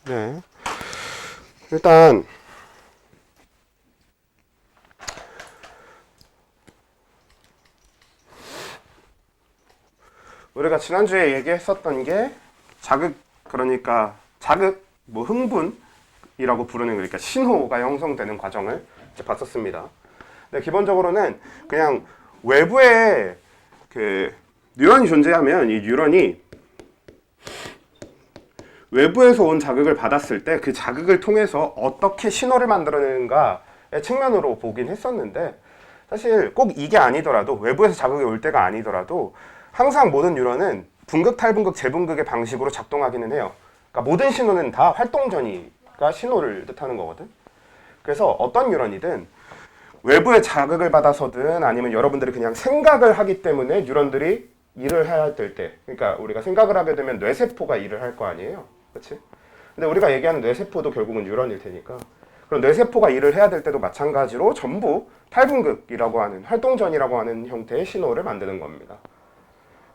네. 일단 우리가 지난주에 얘기했었던 게 자극, 그러니까 자극, 뭐 흥분이라고 부르는, 그러니까 신호가 형성되는 과정을 이제 봤었습니다. 근데 기본적으로는 그냥 외부에 그 뉴런이 존재하면 이 뉴런이 외부에서 온 자극을 받았을 때 그 자극을 통해서 어떻게 신호를 만들어내는가의 측면으로 보긴 했었는데, 사실 꼭 이게 아니더라도, 외부에서 자극이 올 때가 아니더라도 항상 모든 뉴런은 분극, 탈분극, 재분극의 방식으로 작동하기는 해요. 그러니까 모든 신호는 다 활동 전이가 신호를 뜻하는 거거든. 그래서 어떤 뉴런이든 외부의 자극을 받아서든 아니면 여러분들이 그냥 생각을 하기 때문에 뉴런들이 일을 해야 될 때, 그러니까 우리가 생각을 하게 되면 뇌세포가 일을 할 거 아니에요, 그렇지? 근데 우리가 얘기하는 뇌세포도 결국은 뉴런일 테니까, 그럼 뇌세포가 일을 해야 될 때도 마찬가지로 전부 탈분극이라고 하는, 활동전이라고 하는 형태의 신호를 만드는 겁니다.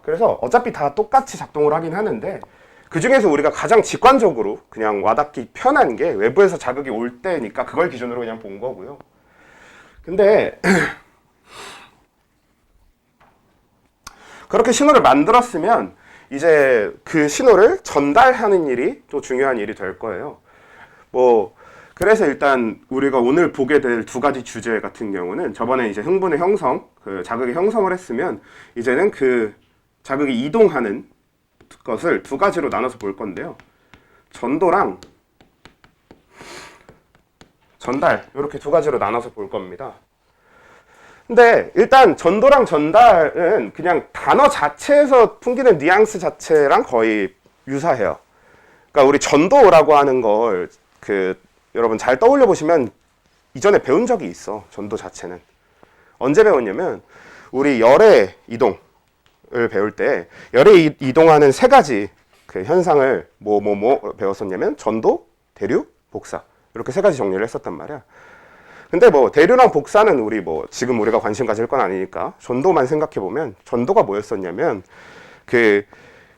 그래서 어차피 다 똑같이 작동을 하긴 하는데, 그 중에서 우리가 가장 직관적으로 그냥 와닿기 편한 게 외부에서 자극이 올 때니까 그걸 기준으로 그냥 본 거고요. 근데 그렇게 신호를 만들었으면 이제 그 신호를 전달하는 일이 또 중요한 일이 될 거예요. 뭐 그래서 일단 우리가 오늘 보게 될 두 가지 주제 같은 경우는, 저번에 이제 흥분의 형성, 그 자극의 형성을 했으면 이제는 그 자극이 이동하는 것을 두 가지로 나눠서 볼 건데요. 전도랑 전달, 이렇게 두 가지로 나눠서 볼 겁니다. 근데 일단 전도랑 전달은 그냥 단어 자체에서 풍기는 뉘앙스 자체랑 거의 유사해요. 그러니까 우리 전도라고 하는 걸 여러분 잘 떠올려 보시면 이전에 배운 적이 있어. 전도 자체는 언제 배웠냐면, 우리 열의 이동을 배울 때 열의 이동하는 세 가지 그 현상을 배웠었냐면 전도, 대류, 복사, 이렇게 세 가지 정리를 했었단 말이야. 근데 뭐 대류랑 복사는 우리 지금 우리가 관심 가질 건 아니니까 전도만 생각해 보면, 전도가 뭐였었냐면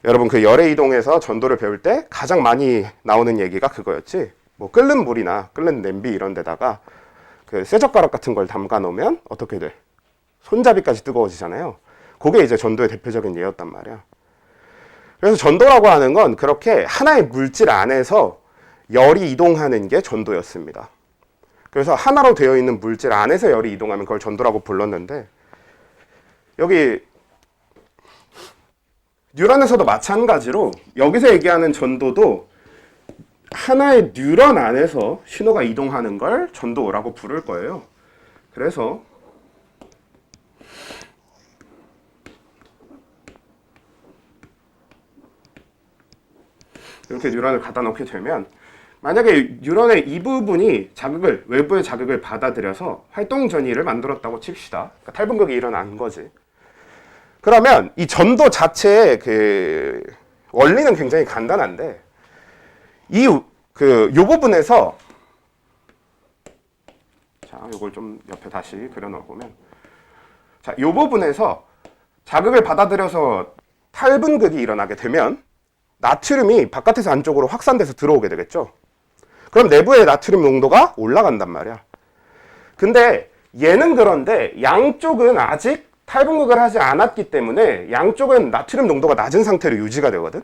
여러분 그 열의 이동에서 전도를 배울 때 가장 많이 나오는 얘기가 그거였지. 뭐 끓는 물이나 끓는 냄비 이런 데다가 그 쇠젓가락 같은 걸 담가 놓으면 어떻게 돼? 손잡이까지 뜨거워지잖아요. 그게 이제 전도의 대표적인 예였단 말이야. 그래서 전도라고 하는 건 그렇게 하나의 물질 안에서 열이 이동하는 게 전도였습니다. 그래서 하나로 되어 있는 물질 안에서 열이 이동하면 그걸 전도라고 불렀는데, 여기 뉴런에서도 마찬가지로 여기서 얘기하는 전도도 하나의 뉴런 안에서 신호가 이동하는 걸 전도라고 부를 거예요. 그래서 이렇게 뉴런을 갖다 놓게 되면, 만약에 뉴런의 이 부분이 외부의 자극을 받아들여서 활동 전이를 만들었다고 칩시다. 그러니까 탈분극이 일어난 거지. 그러면 이 전도 자체의 그 원리는 굉장히 간단한데, 요 부분에서, 자, 요걸 좀 옆에 다시 그려놓아 보면, 자, 요 부분에서 자극을 받아들여서 탈분극이 일어나게 되면 나트륨이 바깥에서 안쪽으로 확산돼서 들어오게 되겠죠. 그럼 내부의 나트륨 농도가 올라간단 말이야. 근데 얘는 그런데 양쪽은 아직 탈분극을 하지 않았기 때문에 양쪽은 나트륨 농도가 낮은 상태로 유지가 되거든.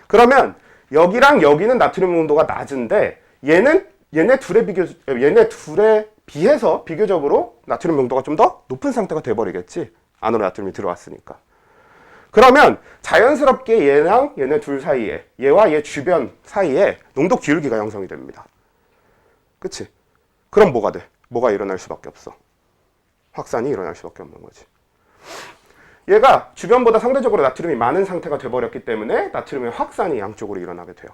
그러면 여기랑 여기는 나트륨 농도가 낮은데 얘네 둘에 비해서 비교적으로 나트륨 농도가 좀 더 높은 상태가 돼버리겠지. 안으로 나트륨이 들어왔으니까. 그러면 자연스럽게 얘랑 얘네 둘 사이에, 얘와 얘 주변 사이에 농도 기울기가 형성이 됩니다. 그치? 그럼 뭐가 돼? 뭐가 일어날 수밖에 없어? 확산이 일어날 수밖에 없는 거지. 얘가 주변보다 상대적으로 나트륨이 많은 상태가 돼버렸기 때문에 나트륨의 확산이 양쪽으로 일어나게 돼요.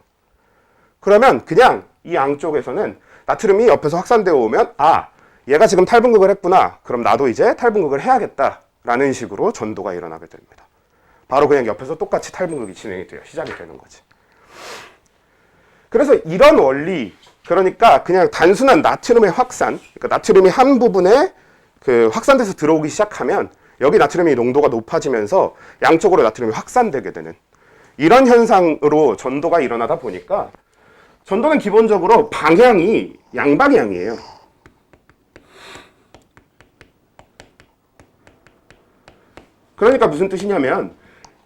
그러면 그냥 이 양쪽에서는 나트륨이 옆에서 확산되어 오면, 아, 얘가 지금 탈분극을 했구나. 그럼 나도 이제 탈분극을 해야겠다. 라는 식으로 전도가 일어나게 됩니다. 바로 그냥 옆에서 똑같이 탈분극이 진행이 돼요. 시작이 되는 거지. 그래서 이런 원리, 그러니까 그냥 단순한 나트륨의 확산, 그러니까 나트륨이 한 부분에 확산돼서 들어오기 시작하면 여기 나트륨의 농도가 높아지면서 양쪽으로 나트륨이 확산되게 되는 이런 현상으로 전도가 일어나다 보니까 전도는 기본적으로 방향이 양방향이에요. 그러니까 무슨 뜻이냐면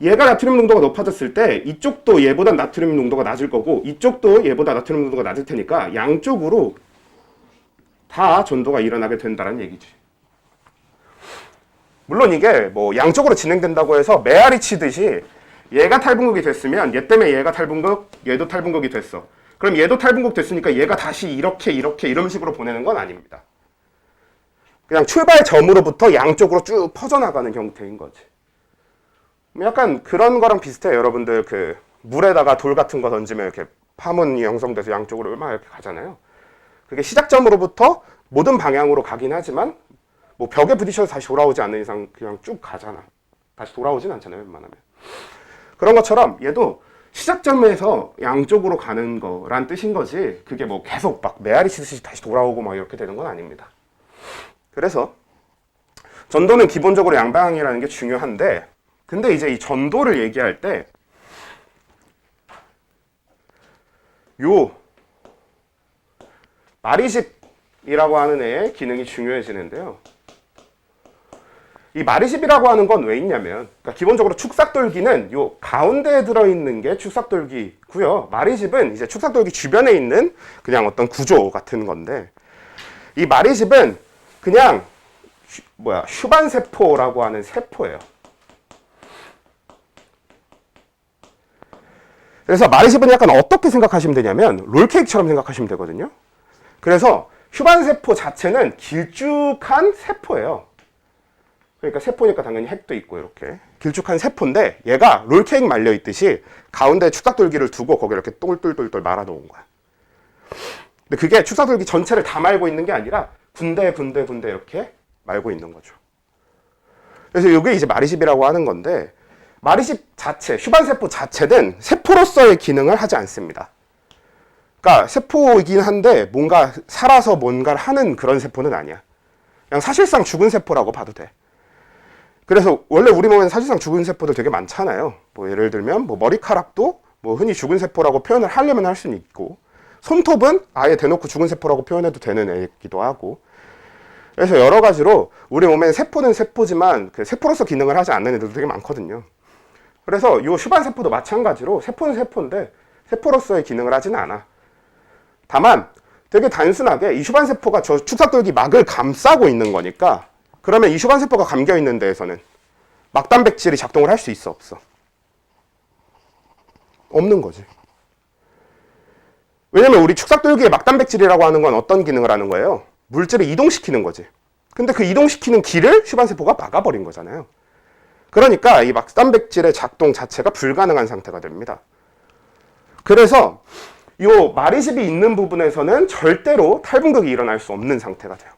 얘가 나트륨 농도가 높아졌을 때 이쪽도 얘보다 나트륨 농도가 낮을 거고 이쪽도 얘보다 나트륨 농도가 낮을 테니까 양쪽으로 다 전도가 일어나게 된다는 얘기지. 물론 이게 뭐 양쪽으로 진행된다고 해서 메아리 치듯이 얘가 탈분극이 됐으면 얘 때문에 얘가 탈분극, 얘도 탈분극이 됐어. 그럼 얘도 탈분극 됐으니까 얘가 다시 이렇게 이런 식으로 보내는 건 아닙니다. 그냥 출발점으로부터 양쪽으로 쭉 퍼져나가는 형태인 거지. 약간 그런 거랑 비슷해요. 여러분들 그 물에다가 돌 같은 거 던지면 이렇게 파문이 형성돼서 양쪽으로 막 이렇게 가잖아요. 그게 시작점으로부터 모든 방향으로 가긴 하지만 뭐 벽에 부딪혀서 다시 돌아오지 않는 이상 그냥 쭉 가잖아. 다시 돌아오진 않잖아요, 웬만하면. 그런 것처럼 얘도 시작점에서 양쪽으로 가는 거란 뜻인 거지 그게 뭐 계속 막 메아리 치듯이 다시 돌아오고 막 이렇게 되는 건 아닙니다. 그래서 전도는 기본적으로 양방향이라는 게 중요한데 근데 이제 이 전도를 얘기할 때 요 마리집이라고 하는 애의 기능이 중요해지는데요. 이 마리집이라고 하는 건 왜 있냐면 그러니까 기본적으로 축삭돌기는 요 가운데에 들어있는 게 축삭돌기고요. 마리집은 이제 축삭돌기 주변에 있는 그냥 어떤 구조 같은 건데 이 마리집은 그냥 휴반세포라고 하는 세포예요. 그래서 마리집은 약간 어떻게 생각하시면 되냐면 롤케이크처럼 생각하시면 되거든요. 그래서 휴반세포 자체는 길쭉한 세포예요. 그러니까 세포니까 당연히 핵도 있고 이렇게 길쭉한 세포인데 얘가 롤케이크 말려 있듯이 가운데 축삭돌기를 두고 거기 이렇게 똘똘똘똘 말아 놓은 거야. 근데 그게 축삭돌기 전체를 다 말고 있는 게 아니라 군데 이렇게 말고 있는 거죠. 그래서 이게 이제 마리집이라고 하는 건데 마리집 자체, 휴반세포 자체는 세포로서의 기능을 하지 않습니다. 그러니까 세포이긴 한데 뭔가 살아서 뭔가를 하는 그런 세포는 아니야. 그냥 사실상 죽은 세포라고 봐도 돼. 그래서 원래 우리 몸에는 사실상 죽은 세포들 되게 많잖아요. 뭐 예를 들면 뭐 머리카락도 뭐 흔히 죽은 세포라고 표현을 하려면 할 수는 있고 손톱은 아예 대놓고 죽은 세포라고 표현해도 되는 애이기도 하고 그래서 여러 가지로 우리 몸에는 세포는 세포지만 그 세포로서 기능을 하지 않는 애들도 되게 많거든요. 그래서 이 휴반세포도 마찬가지로 세포는 세포인데 세포로서의 기능을 하지는 않아. 다만 되게 단순하게 이 휴반세포가 저 축삭돌기 막을 감싸고 있는 거니까 그러면 이 휴반세포가 감겨있는 데에서는 막단백질이 작동을 할 수 있어 없어? 없는 거지. 왜냐면 우리 축삭돌기의 막단백질이라고 하는 건 어떤 기능을 하는 거예요? 물질을 이동시키는 거지. 근데 그 이동시키는 길을 휴반세포가 막아버린 거잖아요. 그러니까 이 막단백질의 작동 자체가 불가능한 상태가 됩니다. 그래서 이 마리집이 있는 부분에서는 절대로 탈분극이 일어날 수 없는 상태가 돼요.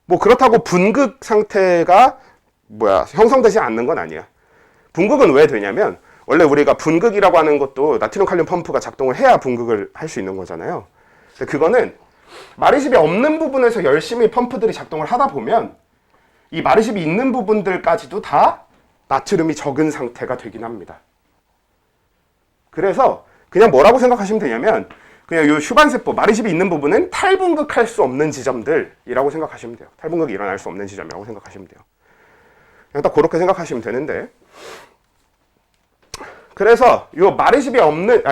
뭐 그렇다고 분극 상태가 형성되지 않는 건 아니야. 분극은 왜 되냐면 원래 우리가 분극이라고 하는 것도 나트륨 칼륨 펌프가 작동을 해야 분극을 할 수 있는 거잖아요. 근데 그거는 마리집이 없는 부분에서 열심히 펌프들이 작동을 하다 보면 이 마리집이 있는 부분들까지도 다 나트륨이 적은 상태가 되긴 합니다. 그래서 그냥 뭐라고 생각하시면 되냐면 그냥 이 휴반세포, 마리집이 있는 부분은 탈분극할 수 없는 지점들이라고 생각하시면 돼요. 탈분극이 일어날 수 없는 지점이라고 생각하시면 돼요. 그냥 딱 그렇게 생각하시면 되는데 그래서 이 마리집이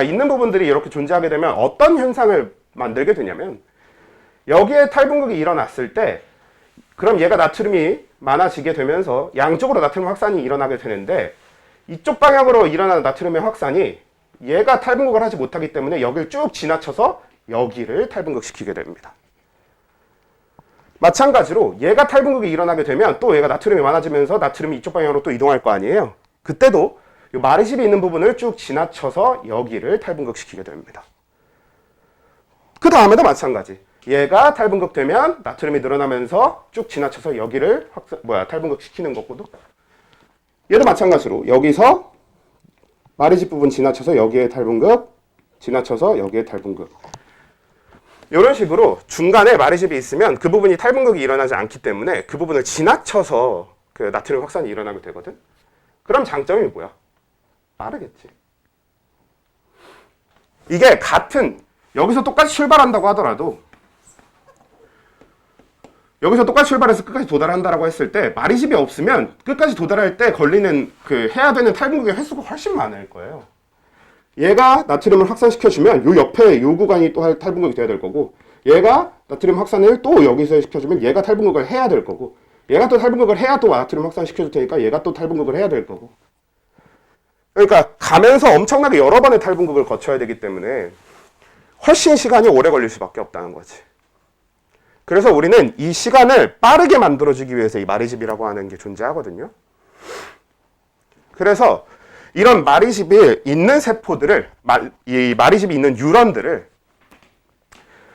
있는 부분들이 이렇게 존재하게 되면 어떤 현상을 만들게 되냐면 여기에 탈분극이 일어났을 때 그럼 얘가 나트륨이 많아지게 되면서 양쪽으로 나트륨 확산이 일어나게 되는데 이쪽 방향으로 일어나는 나트륨의 확산이 얘가 탈분극을 하지 못하기 때문에 여기를 쭉 지나쳐서 여기를 탈분극시키게 됩니다. 마찬가지로 얘가 탈분극이 일어나게 되면 또 얘가 나트륨이 많아지면서 나트륨이 이쪽 방향으로 또 이동할 거 아니에요. 그때도 이 마리집이 있는 부분을 쭉 지나쳐서 여기를 탈분극시키게 됩니다. 그 다음에도 마찬가지. 얘가 탈분극되면 나트륨이 늘어나면서 쭉 지나쳐서 여기를 탈분극시키는 거고도 얘도 마찬가지로 여기서 마리집 부분 지나쳐서 여기에 탈분극, 지나쳐서 여기에 탈분극. 이런 식으로 중간에 마리집이 있으면 그 부분이 탈분극이 일어나지 않기 때문에 그 부분을 지나쳐서 그 나트륨 확산이 일어나게 되거든. 그럼 장점이 뭐야? 빠르겠지. 이게 같은 여기서 똑같이 출발한다고 하더라도 여기서 똑같이 출발해서 끝까지 도달한다라고 했을 때 마리집이 없으면 끝까지 도달할 때 걸리는 그 해야 되는 탈분극의 횟수가 훨씬 많을 거예요. 얘가 나트륨을 확산시켜주면 요 옆에 요 구간이 또 탈분극이 돼야 될 거고, 얘가 나트륨 확산을 또 여기서 시켜주면 얘가 탈분극을 해야 될 거고, 얘가 또 탈분극을 해야 또 나트륨 확산시켜줄 테니까 얘가 또 탈분극을 해야 될 거고. 그러니까 가면서 엄청나게 여러 번의 탈분극을 거쳐야 되기 때문에 훨씬 시간이 오래 걸릴 수밖에 없다는 거지. 그래서 우리는 이 시간을 빠르게 만들어주기 위해서 이 마리집이라고 하는 게 존재하거든요. 그래서 이런 마리집이 있는 세포들을, 이 마리집이 있는 뉴런들을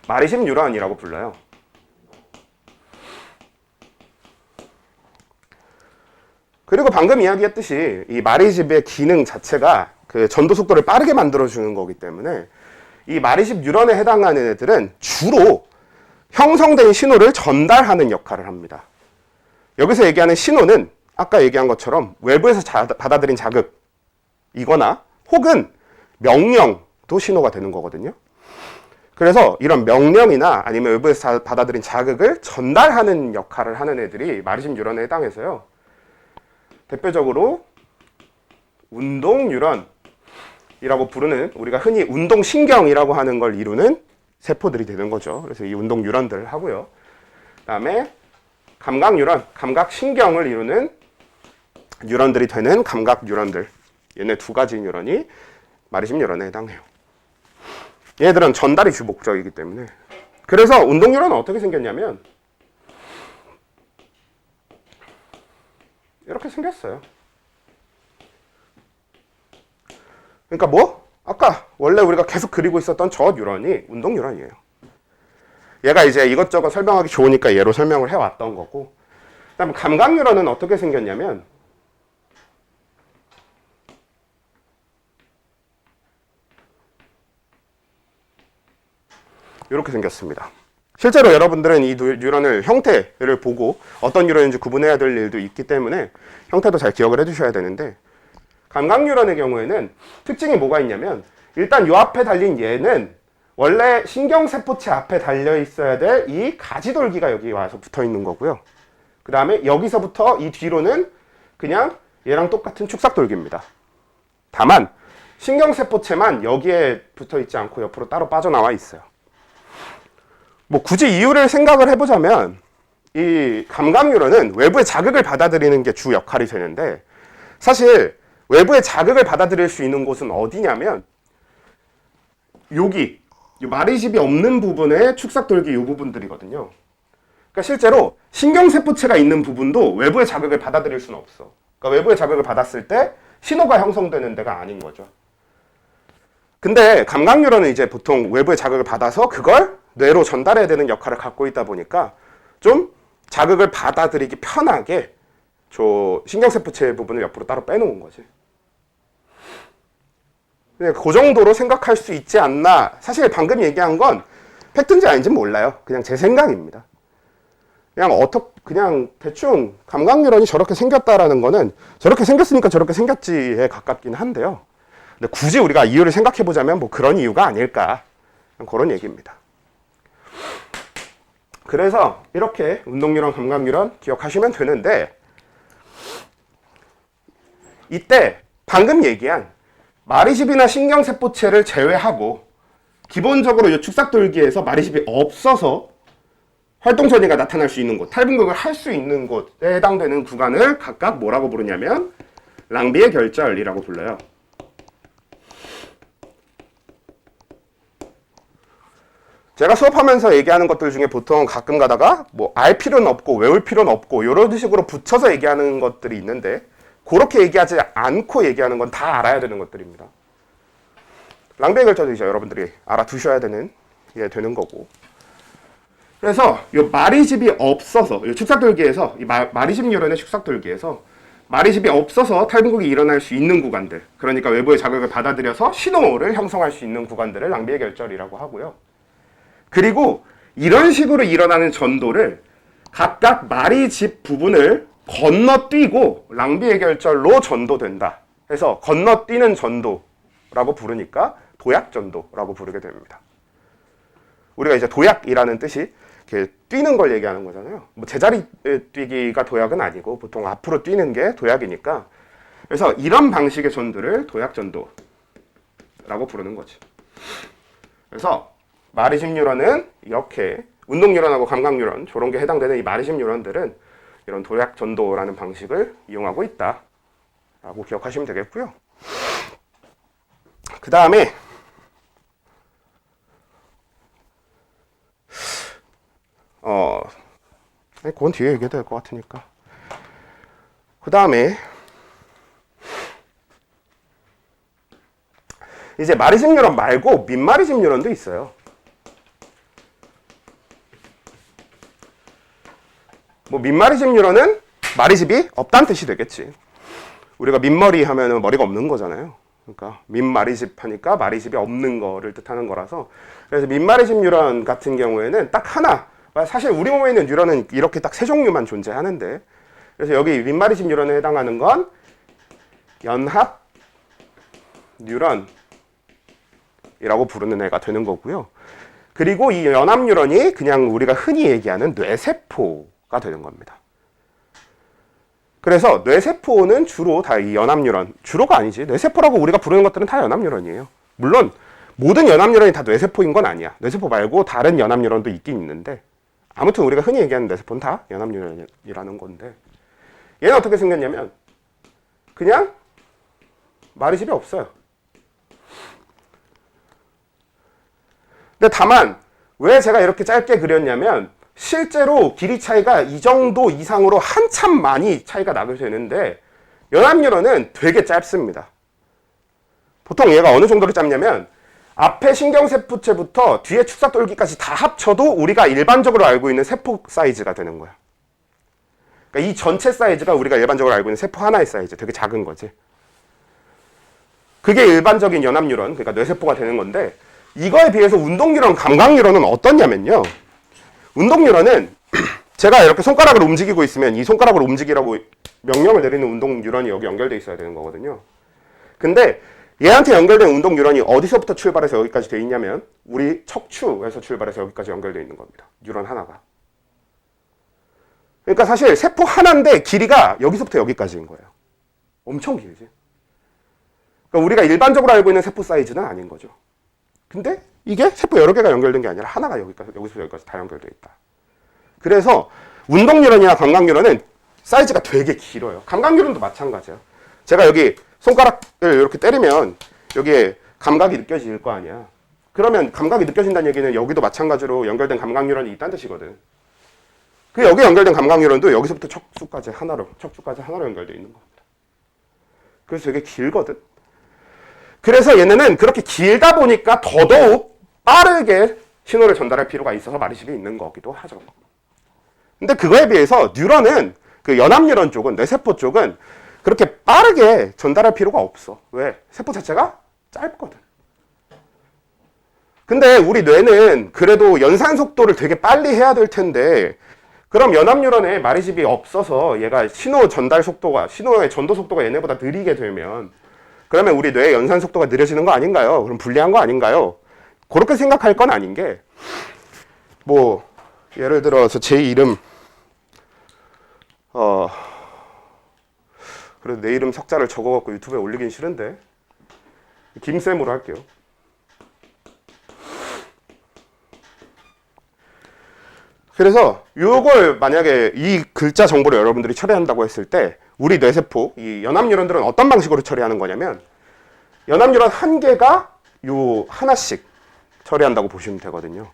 마리집 뉴런이라고 불러요. 그리고 방금 이야기했듯이 이 마리집의 기능 자체가 그 전도 속도를 빠르게 만들어주는 거기 때문에 이 마리집 뉴런에 해당하는 애들은 주로 형성된 신호를 전달하는 역할을 합니다. 여기서 얘기하는 신호는 아까 얘기한 것처럼 외부에서 받아들인 자극이거나 혹은 명령도 신호가 되는 거거든요. 그래서 이런 명령이나 아니면 외부에서 받아들인 자극을 전달하는 역할을 하는 애들이 마리집 뉴런에 해당해서요. 대표적으로 운동 뉴런이라고 부르는, 우리가 흔히 운동신경이라고 하는 걸 이루는 세포들이 되는 거죠. 그래서 이 운동 뉴런들을 하고요. 그 다음에 감각 뉴런, 감각신경을 이루는 뉴런들이 되는 감각 뉴런들. 얘네 두 가지 뉴런이 마리집 뉴런에 해당해요. 얘들은 전달이 주 목적이기 때문에. 그래서 운동 뉴런은 어떻게 생겼냐면 이렇게 생겼어요. 그러니까 뭐? 아까 원래 우리가 계속 그리고 있었던 저 뉴런이 운동 뉴런이에요. 얘가 이제 이것저것 설명하기 좋으니까 얘로 설명을 해왔던 거고, 그 다음에 감각 뉴런은 어떻게 생겼냐면 이렇게 생겼습니다. 실제로 여러분들은 이 뉴런을 형태를 보고 어떤 뉴런인지 구분해야 될 일도 있기 때문에 형태도 잘 기억을 해두셔야 되는데, 감각 뉴런의 경우에는 특징이 뭐가 있냐면, 일단 요 앞에 달린 얘는 원래 신경세포체 앞에 달려 있어야 될 이 가지돌기가 여기 와서 붙어 있는 거고요. 그 다음에 여기서부터 이 뒤로는 그냥 얘랑 똑같은 축삭돌기입니다. 다만 신경세포체만 여기에 붙어 있지 않고 옆으로 따로 빠져나와 있어요. 뭐 굳이 이유를 생각을 해보자면 이 감각 뉴런은 외부의 자극을 받아들이는 게 주 역할이 되는데, 사실 외부의 자극을 받아들일 수 있는 곳은 어디냐면 여기 마리집이 없는 부분의 축삭돌기 이 부분들이거든요. 그러니까 실제로 신경세포체가 있는 부분도 외부의 자극을 받아들일 수는 없어. 그러니까 외부의 자극을 받았을 때 신호가 형성되는 데가 아닌 거죠. 근데 감각 뉴런은 이제 보통 외부의 자극을 받아서 그걸 뇌로 전달해야 되는 역할을 갖고 있다 보니까 좀 자극을 받아들이기 편하게 저 신경세포체 부분을 옆으로 따로 빼놓은 거지. 그 정도로 생각할 수 있지 않나. 사실 방금 얘기한 건 팩트인지 아닌지 몰라요. 그냥 제 생각입니다. 그냥 대충 감각 뉴런이 저렇게 생겼다라는 거는 저렇게 생겼으니까 저렇게 생겼지에 가깝긴 한데요. 근데 굳이 우리가 이유를 생각해 보자면 뭐 그런 이유가 아닐까, 그런 얘기입니다. 그래서 이렇게 운동 뉴런, 감각 뉴런 기억하시면 되는데, 이때 방금 얘기한 마리집이나 신경세포체를 제외하고 기본적으로 이 축삭돌기에서 마리집이 없어서 활동전이가 나타날 수 있는 곳, 탈분극을 할 수 있는 곳에 해당되는 구간을 각각 뭐라고 부르냐면 랑비의 결절이라고 불러요. 제가 수업하면서 얘기하는 것들 중에 보통 가끔 가다가 뭐 알 필요는 없고 외울 필요는 없고 이런 식으로 붙여서 얘기하는 것들이 있는데, 그렇게 얘기하지 않고 얘기하는 건 다 알아야 되는 것들입니다. 랑비의 결절도 이제 여러분들이 알아두셔야 되는 게 되는 거고. 그래서 이 마리집이 없어서, 이 축삭돌기에서, 이 마리집 뉴런의 축삭돌기에서 마리집이 없어서 탈분극이 일어날 수 있는 구간들, 그러니까 외부의 자극을 받아들여서 신호를 형성할 수 있는 구간들을 랑비의 결절이라고 하고요. 그리고 이런 식으로 일어나는 전도를 각각 마리집 부분을 건너뛰고 랑비의 결절로 전도된다 해서 건너뛰는 전도라고 부르니까 도약전도라고 부르게 됩니다. 우리가 이제 도약이라는 뜻이 이렇게 뛰는 걸 얘기하는 거잖아요. 뭐 제자리 뛰기가 도약은 아니고 보통 앞으로 뛰는 게 도약이니까. 그래서 이런 방식의 전도를 도약전도라고 부르는 거지. 그래서 마리심 뉴런은 이렇게 운동 뉴런하고 감각 뉴런 저런 게 해당되는 이 마리심 뉴런들은 이런 도약전도라는 방식을 이용하고 있다라고 기억하시면 되겠고요. 그 다음에 그건 뒤에 얘기해도 될 것 같으니까. 그 다음에 이제 마리심 뉴런 말고 민마리심 뉴런도 있어요. 뭐 민마리심 뉴런은 마리집이 없다는 뜻이 되겠지. 우리가 민머리 하면은 머리가 없는 거잖아요. 그러니까 민마리집 하니까 마리집이 없는 거를 뜻하는 거라서. 그래서 민마리심 뉴런 같은 경우에는 딱 하나. 사실 우리 몸에 있는 뉴런은 이렇게 딱 세 종류만 존재하는데, 그래서 여기 민마리심 뉴런에 해당하는 건 연합 뉴런이라고 부르는 애가 되는 거고요. 그리고 이 연합 뉴런이 그냥 우리가 흔히 얘기하는 뇌세포가 되는 겁니다. 그래서 뇌세포는 주로 다 이 연합 뉴런, 주로가 아니지. 뇌세포라고 우리가 부르는 것들은 다 연합 뉴런이에요. 물론 모든 연합 뉴런이 다 뇌세포인 건 아니야. 뇌세포 말고 다른 연합 뉴런도 있긴 있는데, 아무튼 우리가 흔히 얘기하는 뇌세포는 다 연합 뉴런이라는 건데, 얘는 어떻게 생겼냐면 그냥 마리집이 없어요. 근데 다만 왜 제가 이렇게 짧게 그렸냐면, 실제로 길이 차이가 이 정도 이상으로 한참 많이 차이가 나게 되는데 연합 뉴런은 되게 짧습니다. 보통 얘가 어느 정도로 짧냐면 앞에 신경세포체부터 뒤에 축사똘기까지 다 합쳐도 우리가 일반적으로 알고 있는 세포 사이즈가 되는 거야. 그러니까 이 전체 사이즈가 우리가 일반적으로 알고 있는 세포 하나의 사이즈, 되게 작은 거지. 그게 일반적인 연합 뉴런, 그러니까 뇌세포가 되는 건데, 이거에 비해서 운동 뉴런, 감각 뉴런은 어떠냐면요. 운동 뉴런은 제가 이렇게 손가락을 움직이고 있으면 이 손가락을 움직이라고 명령을 내리는 운동 뉴런이 여기 연결돼 있어야 되는 거거든요. 근데 얘한테 연결된 운동 뉴런이 어디서부터 출발해서 여기까지 돼 있냐면 우리 척추에서 출발해서 여기까지 연결돼 있는 겁니다. 뉴런 하나가. 그러니까 사실 세포 하나인데 길이가 여기서부터 여기까지인 거예요. 엄청 길지. 그러니까 우리가 일반적으로 알고 있는 세포 사이즈는 아닌 거죠. 근데 이게 세포 여러 개가 연결된 게 아니라 하나가 여기서 여기까지 다 연결돼 있다. 그래서 운동 뉴런이나 감각 뉴런은 사이즈가 되게 길어요. 감각 뉴런도 마찬가지야. 제가 여기 손가락을 이렇게 때리면 여기에 감각이 느껴질 거 아니야. 그러면 감각이 느껴진다는 얘기는 여기도 마찬가지로 연결된 감각 뉴런이 있다는 뜻이거든. 그 여기 연결된 감각 뉴런도 여기서부터 척추까지 하나로 연결되어 있는 겁니다. 그래서 되게 길거든. 그래서 얘네는 그렇게 길다 보니까 더더욱 빠르게 신호를 전달할 필요가 있어서 마리집이 있는 거기도 하죠. 근데 그거에 비해서 뉴런은, 그 연합 뉴런 쪽은, 뇌세포 쪽은 그렇게 빠르게 전달할 필요가 없어. 왜? 세포 자체가 짧거든. 근데 우리 뇌는 그래도 연산 속도를 되게 빨리 해야 될 텐데, 그럼 연합 뉴런에 마리집이 없어서 얘가 신호 전달 속도가, 신호의 전도 속도가 얘네보다 느리게 되면, 그러면 우리 뇌의 연산 속도가 느려지는 거 아닌가요? 그럼 불리한 거 아닌가요? 그렇게 생각할 건 아닌 게, 뭐 예를 들어서 제 이름, 그래도 내 이름 석자를 적어갖고 유튜브에 올리긴 싫은데 김쌤으로 할게요. 그래서 이걸 만약에 이 글자 정보를 여러분들이 처리한다고 했을 때 우리 뇌세포, 이 연합 뉴런들은 어떤 방식으로 처리하는 거냐면, 연합 뉴런 한 개가 요 하나씩 처리한다고 보시면 되거든요.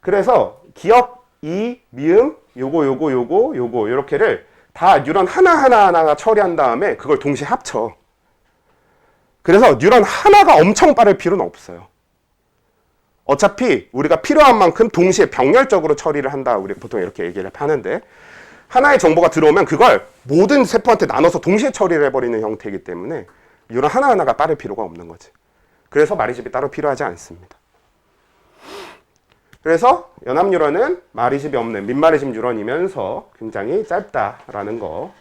그래서 기억, 이, 미음, 요거 이렇게를 다 뉴런 하나가 처리한 다음에 그걸 동시에 합쳐. 그래서 뉴런 하나가 엄청 빠를 필요는 없어요. 어차피 우리가 필요한 만큼 동시에 병렬적으로 처리를 한다. 우리 보통 이렇게 얘기를 하는데, 하나의 정보가 들어오면 그걸 모든 세포한테 나눠서 동시에 처리를 해버리는 형태이기 때문에 뉴런 하나하나가 빠를 필요가 없는 거지. 그래서 마리집이 따로 필요하지 않습니다. 그래서 연합 뉴런은 마리집이 없는 민마리집 뉴런이면서 굉장히 짧다라는 거,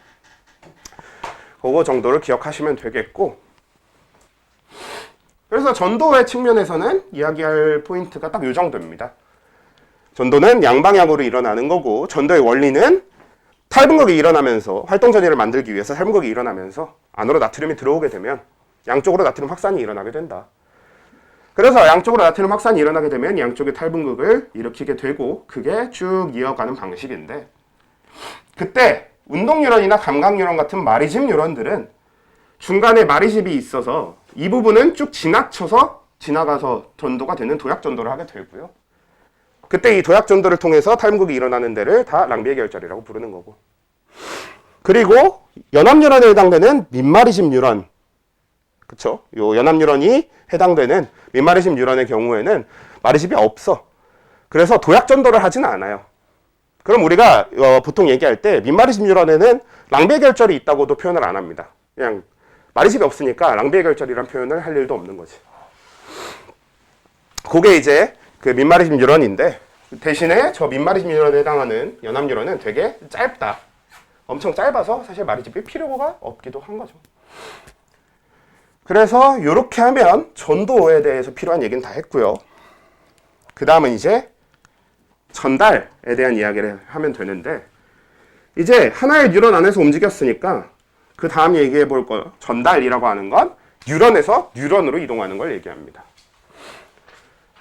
그거 정도를 기억하시면 되겠고, 그래서 전도의 측면에서는 이야기할 포인트가 딱 이 정도입니다. 전도는 양방향으로 일어나는 거고, 전도의 원리는 탈분극이 일어나면서, 활동전이를 만들기 위해서 탈분극이 일어나면서 안으로 나트륨이 들어오게 되면 양쪽으로 나트륨 확산이 일어나게 된다. 그래서 양쪽으로 나트륨 확산이 일어나게 되면 양쪽의 탈분극을 일으키게 되고, 그게 쭉 이어가는 방식인데, 그때 운동뉴런이나 감각뉴런 같은 마리집 뉴런들은 중간에 마리집이 있어서 이 부분은 쭉 지나가서 전도가 되는 도약전도를 하게 되고요. 그때 이 도약전도를 통해서 탈분극이 일어나는 데를 다 랑비의 결절이라고 부르는 거고. 그리고 연합뉴런에 해당되는 민마리집 뉴런, 그쵸? 요 연합뉴런이 해당되는 민마리집 뉴런의 경우에는 마리집이 없어. 그래서 도약전도를 하지는 않아요. 그럼 우리가 보통 얘기할 때 민마리집 뉴런에는 랑비의 결절이 있다고도 표현을 안 합니다. 그냥 마리집이 없으니까 랑비의 결절이란 표현을 할 일도 없는 거지. 그게 이제 그 민마리집 뉴런인데, 대신에 저 민마리집 뉴런에 해당하는 연합 뉴런은 되게 짧다. 엄청 짧아서 사실 마리집이 필요가 없기도 한 거죠. 그래서 이렇게 하면 전도에 대해서 필요한 얘기는 다 했고요. 그 다음은 이제 전달에 대한 이야기를 하면 되는데, 이제 하나의 뉴런 안에서 움직였으니까 그 다음 얘기해 볼 거, 전달이라고 하는 건 뉴런에서 뉴런으로 이동하는 걸 얘기합니다.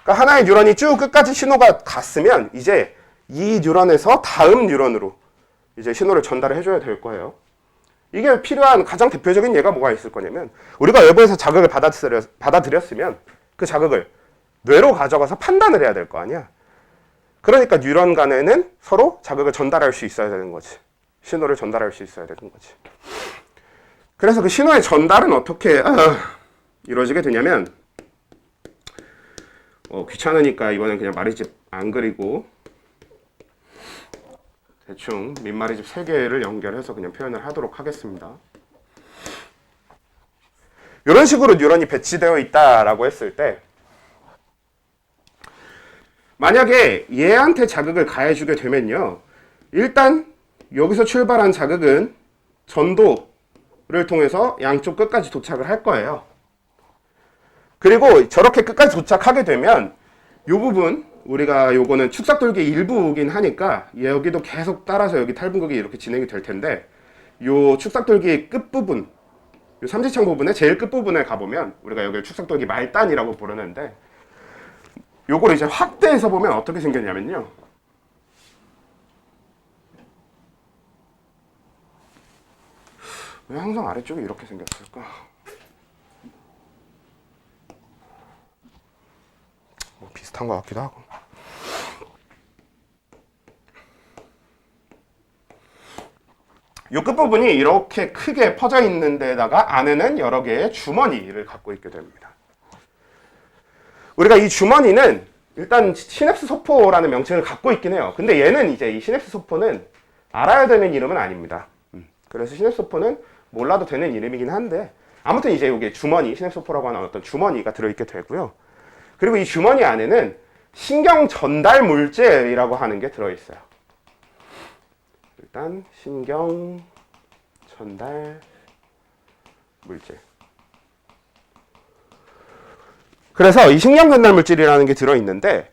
그러니까 하나의 뉴런이 쭉 끝까지 신호가 갔으면 이제 이 뉴런에서 다음 뉴런으로 이제 신호를 전달을 해줘야 될 거예요. 이게 필요한 가장 대표적인 예가 뭐가 있을 거냐면, 우리가 외부에서 자극을 받아들였으면 그 자극을 뇌로 가져가서 판단을 해야 될 거 아니야. 그러니까 뉴런 간에는 서로 자극을 전달할 수 있어야 되는 거지. 신호를 전달할 수 있어야 되는 거지. 그래서 그 신호의 전달은 어떻게 이루어지게 되냐면, 귀찮으니까 이번엔 그냥 마리집 안 그리고 대충 민마리집 3개를 연결해서 그냥 표현을 하도록 하겠습니다. 이런 식으로 뉴런이 배치되어 있다라고 했을 때, 만약에 얘한테 자극을 가해주게 되면요, 일단 여기서 출발한 자극은 전도를 통해서 양쪽 끝까지 도착을 할 거예요. 그리고 저렇게 끝까지 도착하게 되면 이 부분, 우리가 요거는 축삭돌기 일부이긴 하니까 여기도 계속 따라서 여기 탈분극이 이렇게 진행이 될 텐데, 요 축삭돌기 끝부분, 요 삼지창 부분의 제일 끝부분에 가보면 우리가 여기를 축삭돌기 말단이라고 부르는데, 요걸 이제 확대해서 보면 어떻게 생겼냐면요, 왜 항상 아래쪽이 이렇게 생겼을까? 비슷한 것 같기도 하고. 이 끝부분이 이렇게 크게 퍼져 있는 데다가 안에는 여러 개의 주머니를 갖고 있게 됩니다. 우리가 이 주머니는 일단 시냅스 소포라는 명칭을 갖고 있긴 해요. 근데 얘는 이제 이 시냅스 소포는 알아야 되는 이름은 아닙니다. 그래서 시냅스 소포는 몰라도 되는 이름이긴 한데, 아무튼 이제 이게 주머니, 시냅스 소포라고 하는 어떤 주머니가 들어있게 되고요. 그리고 이 주머니 안에는 신경 전달 물질이라고 하는 게 들어있어요. 일단 신경 전달 물질. 그래서 이 신경 전달 물질이라는 게 들어있는데,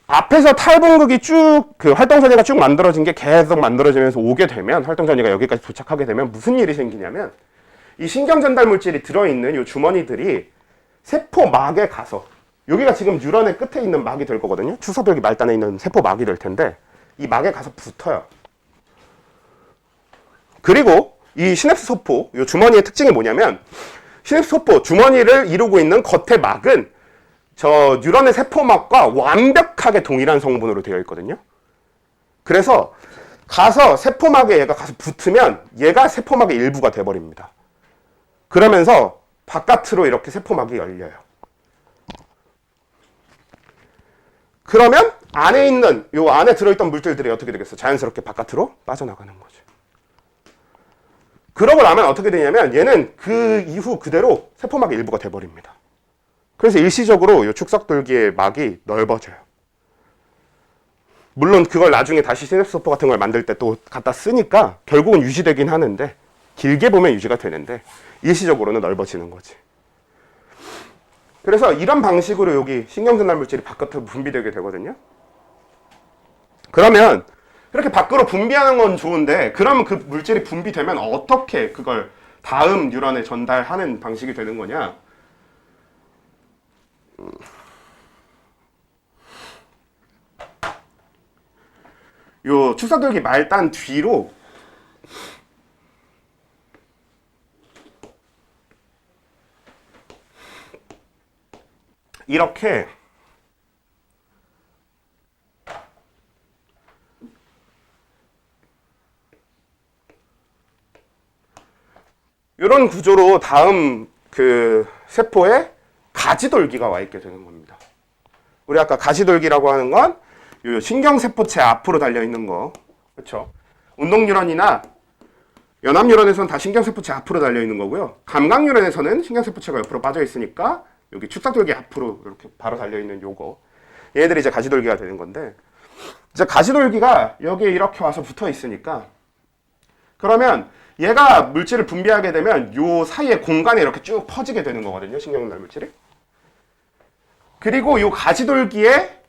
앞에서 탈분극이 쭉 그 활동전이가 쭉 만들어진 게 계속 만들어지면서 오게 되면, 활동전이가 여기까지 도착하게 되면 무슨 일이 생기냐면, 이 신경 전달 물질이 들어있는 이 주머니들이 세포막에 가서, 여기가 지금 뉴런의 끝에 있는 막이 될 거거든요. 축삭돌기 말단에 있는 세포막이 될 텐데, 이 막에 가서 붙어요. 그리고 이 시냅스 소포, 이 주머니의 특징이 뭐냐면, 시냅스 소포, 주머니를 이루고 있는 겉의 막은 저 뉴런의 세포막과 완벽하게 동일한 성분으로 되어 있거든요. 그래서 가서 세포막에 얘가 가서 붙으면 얘가 세포막의 일부가 돼버립니다. 그러면서 바깥으로 이렇게 세포막이 열려요. 그러면 안에 있는, 요 안에 들어있던 물질들이 어떻게 되겠어? 자연스럽게 바깥으로 빠져나가는 거죠. 그러고 나면 어떻게 되냐면, 얘는 그 이후 그대로 세포막의 일부가 돼버립니다. 그래서 일시적으로 요 축삭돌기의 막이 넓어져요. 물론 그걸 나중에 다시 시냅스 소포 같은 걸 만들 때 또 갖다 쓰니까 결국은 유지되긴 하는데, 길게 보면 유지가 되는데 일시적으로는 넓어지는 거지. 그래서 이런 방식으로 여기 신경전달 물질이 바깥으로 분비되게 되거든요. 그러면 이렇게 밖으로 분비하는 건 좋은데, 그러면 그 물질이 분비되면 어떻게 그걸 다음 뉴런에 전달하는 방식이 되는 거냐? 요 축사돌기 말단 뒤로 이렇게 이런 구조로 다음 그 세포에 가지돌기가 와 있게 되는 겁니다. 우리 아까 가지돌기라고 하는 건 요 신경세포체 앞으로 달려 있는 거, 그렇죠? 운동뉴런이나 연합뉴런에서는 다 신경세포체 앞으로 달려 있는 거고요. 감각뉴런에서는 신경세포체가 옆으로 빠져 있으니까 여기 축사돌기 앞으로 이렇게 바로 달려 있는 요거, 얘네들이 이제 가지돌기가 되는 건데, 이제 가지돌기가 여기에 이렇게 와서 붙어 있으니까, 그러면 얘가 물질을 분비하게 되면 요 사이에 공간에 이렇게 쭉 퍼지게 되는 거거든요, 신경전달 물질이. 그리고 요 가지돌기에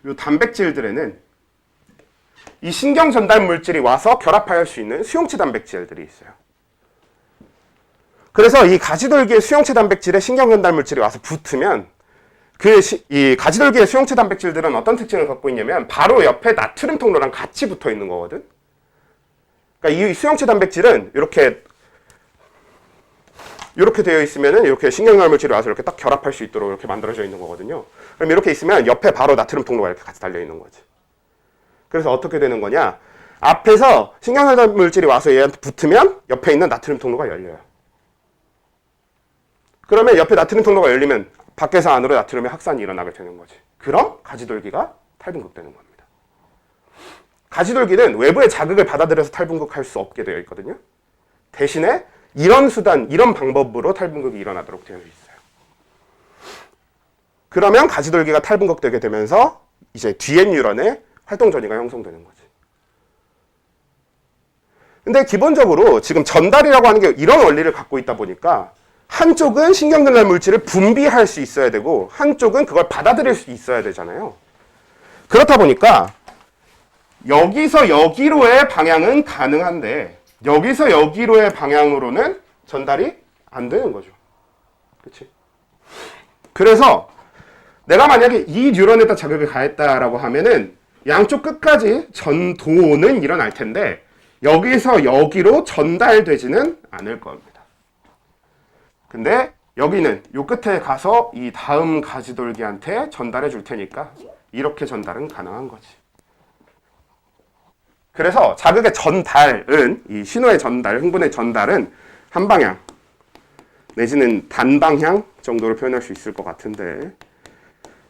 요 단백질들에는 이 신경전달 물질이 와서 결합할 수 있는 수용체 단백질들이 있어요. 그래서 이 가지돌기의 수용체 단백질에 신경전달 물질이 와서 붙으면 이 가지돌기의 수용체 단백질들은 어떤 특징을 갖고 있냐면 바로 옆에 나트륨 통로랑 같이 붙어 있는 거거든. 그러니까 이 수용체 단백질은 이렇게 되어 있으면은 이렇게 신경전달 물질이 와서 이렇게 딱 결합할 수 있도록 이렇게 만들어져 있는 거거든요. 그럼 이렇게 있으면 옆에 바로 나트륨 통로가 이렇게 같이 달려 있는 거지. 그래서 어떻게 되는 거냐? 앞에서 신경전달 물질이 와서 얘한테 붙으면 옆에 있는 나트륨 통로가 열려요. 그러면 옆에 나트륨 통로가 열리면 밖에서 안으로 나트륨의 확산이 일어나게 되는 거지. 그럼 가지돌기가 탈분극되는 겁니다. 가지돌기는 외부의 자극을 받아들여서 탈분극할 수 없게 되어 있거든요. 대신에 이런 수단, 이런 방법으로 탈분극이 일어나도록 되어 있어요. 그러면 가지돌기가 탈분극되게 되면서 이제 뒤에 뉴런에 활동 전이가 형성되는 거지. 근데 기본적으로 지금 전달이라고 하는 게 이런 원리를 갖고 있다 보니까 한쪽은 신경전달 물질을 분비할 수 있어야 되고 한쪽은 그걸 받아들일 수 있어야 되잖아요. 그렇다 보니까 여기서 여기로의 방향은 가능한데 여기서 여기로의 방향으로는 전달이 안 되는 거죠. 그렇지? 그래서 내가 만약에 이 뉴런에다 자극을 가했다라고 하면은 양쪽 끝까지 전도는 일어날 텐데 여기서 여기로 전달되지는 않을 겁니다. 근데 여기는 요 끝에 가서 이 다음 가지돌기한테 전달해 줄 테니까 이렇게 전달은 가능한 거지. 그래서 자극의 전달은, 이 신호의 전달, 흥분의 전달은 한 방향 내지는 단방향 정도로 표현할 수 있을 것 같은데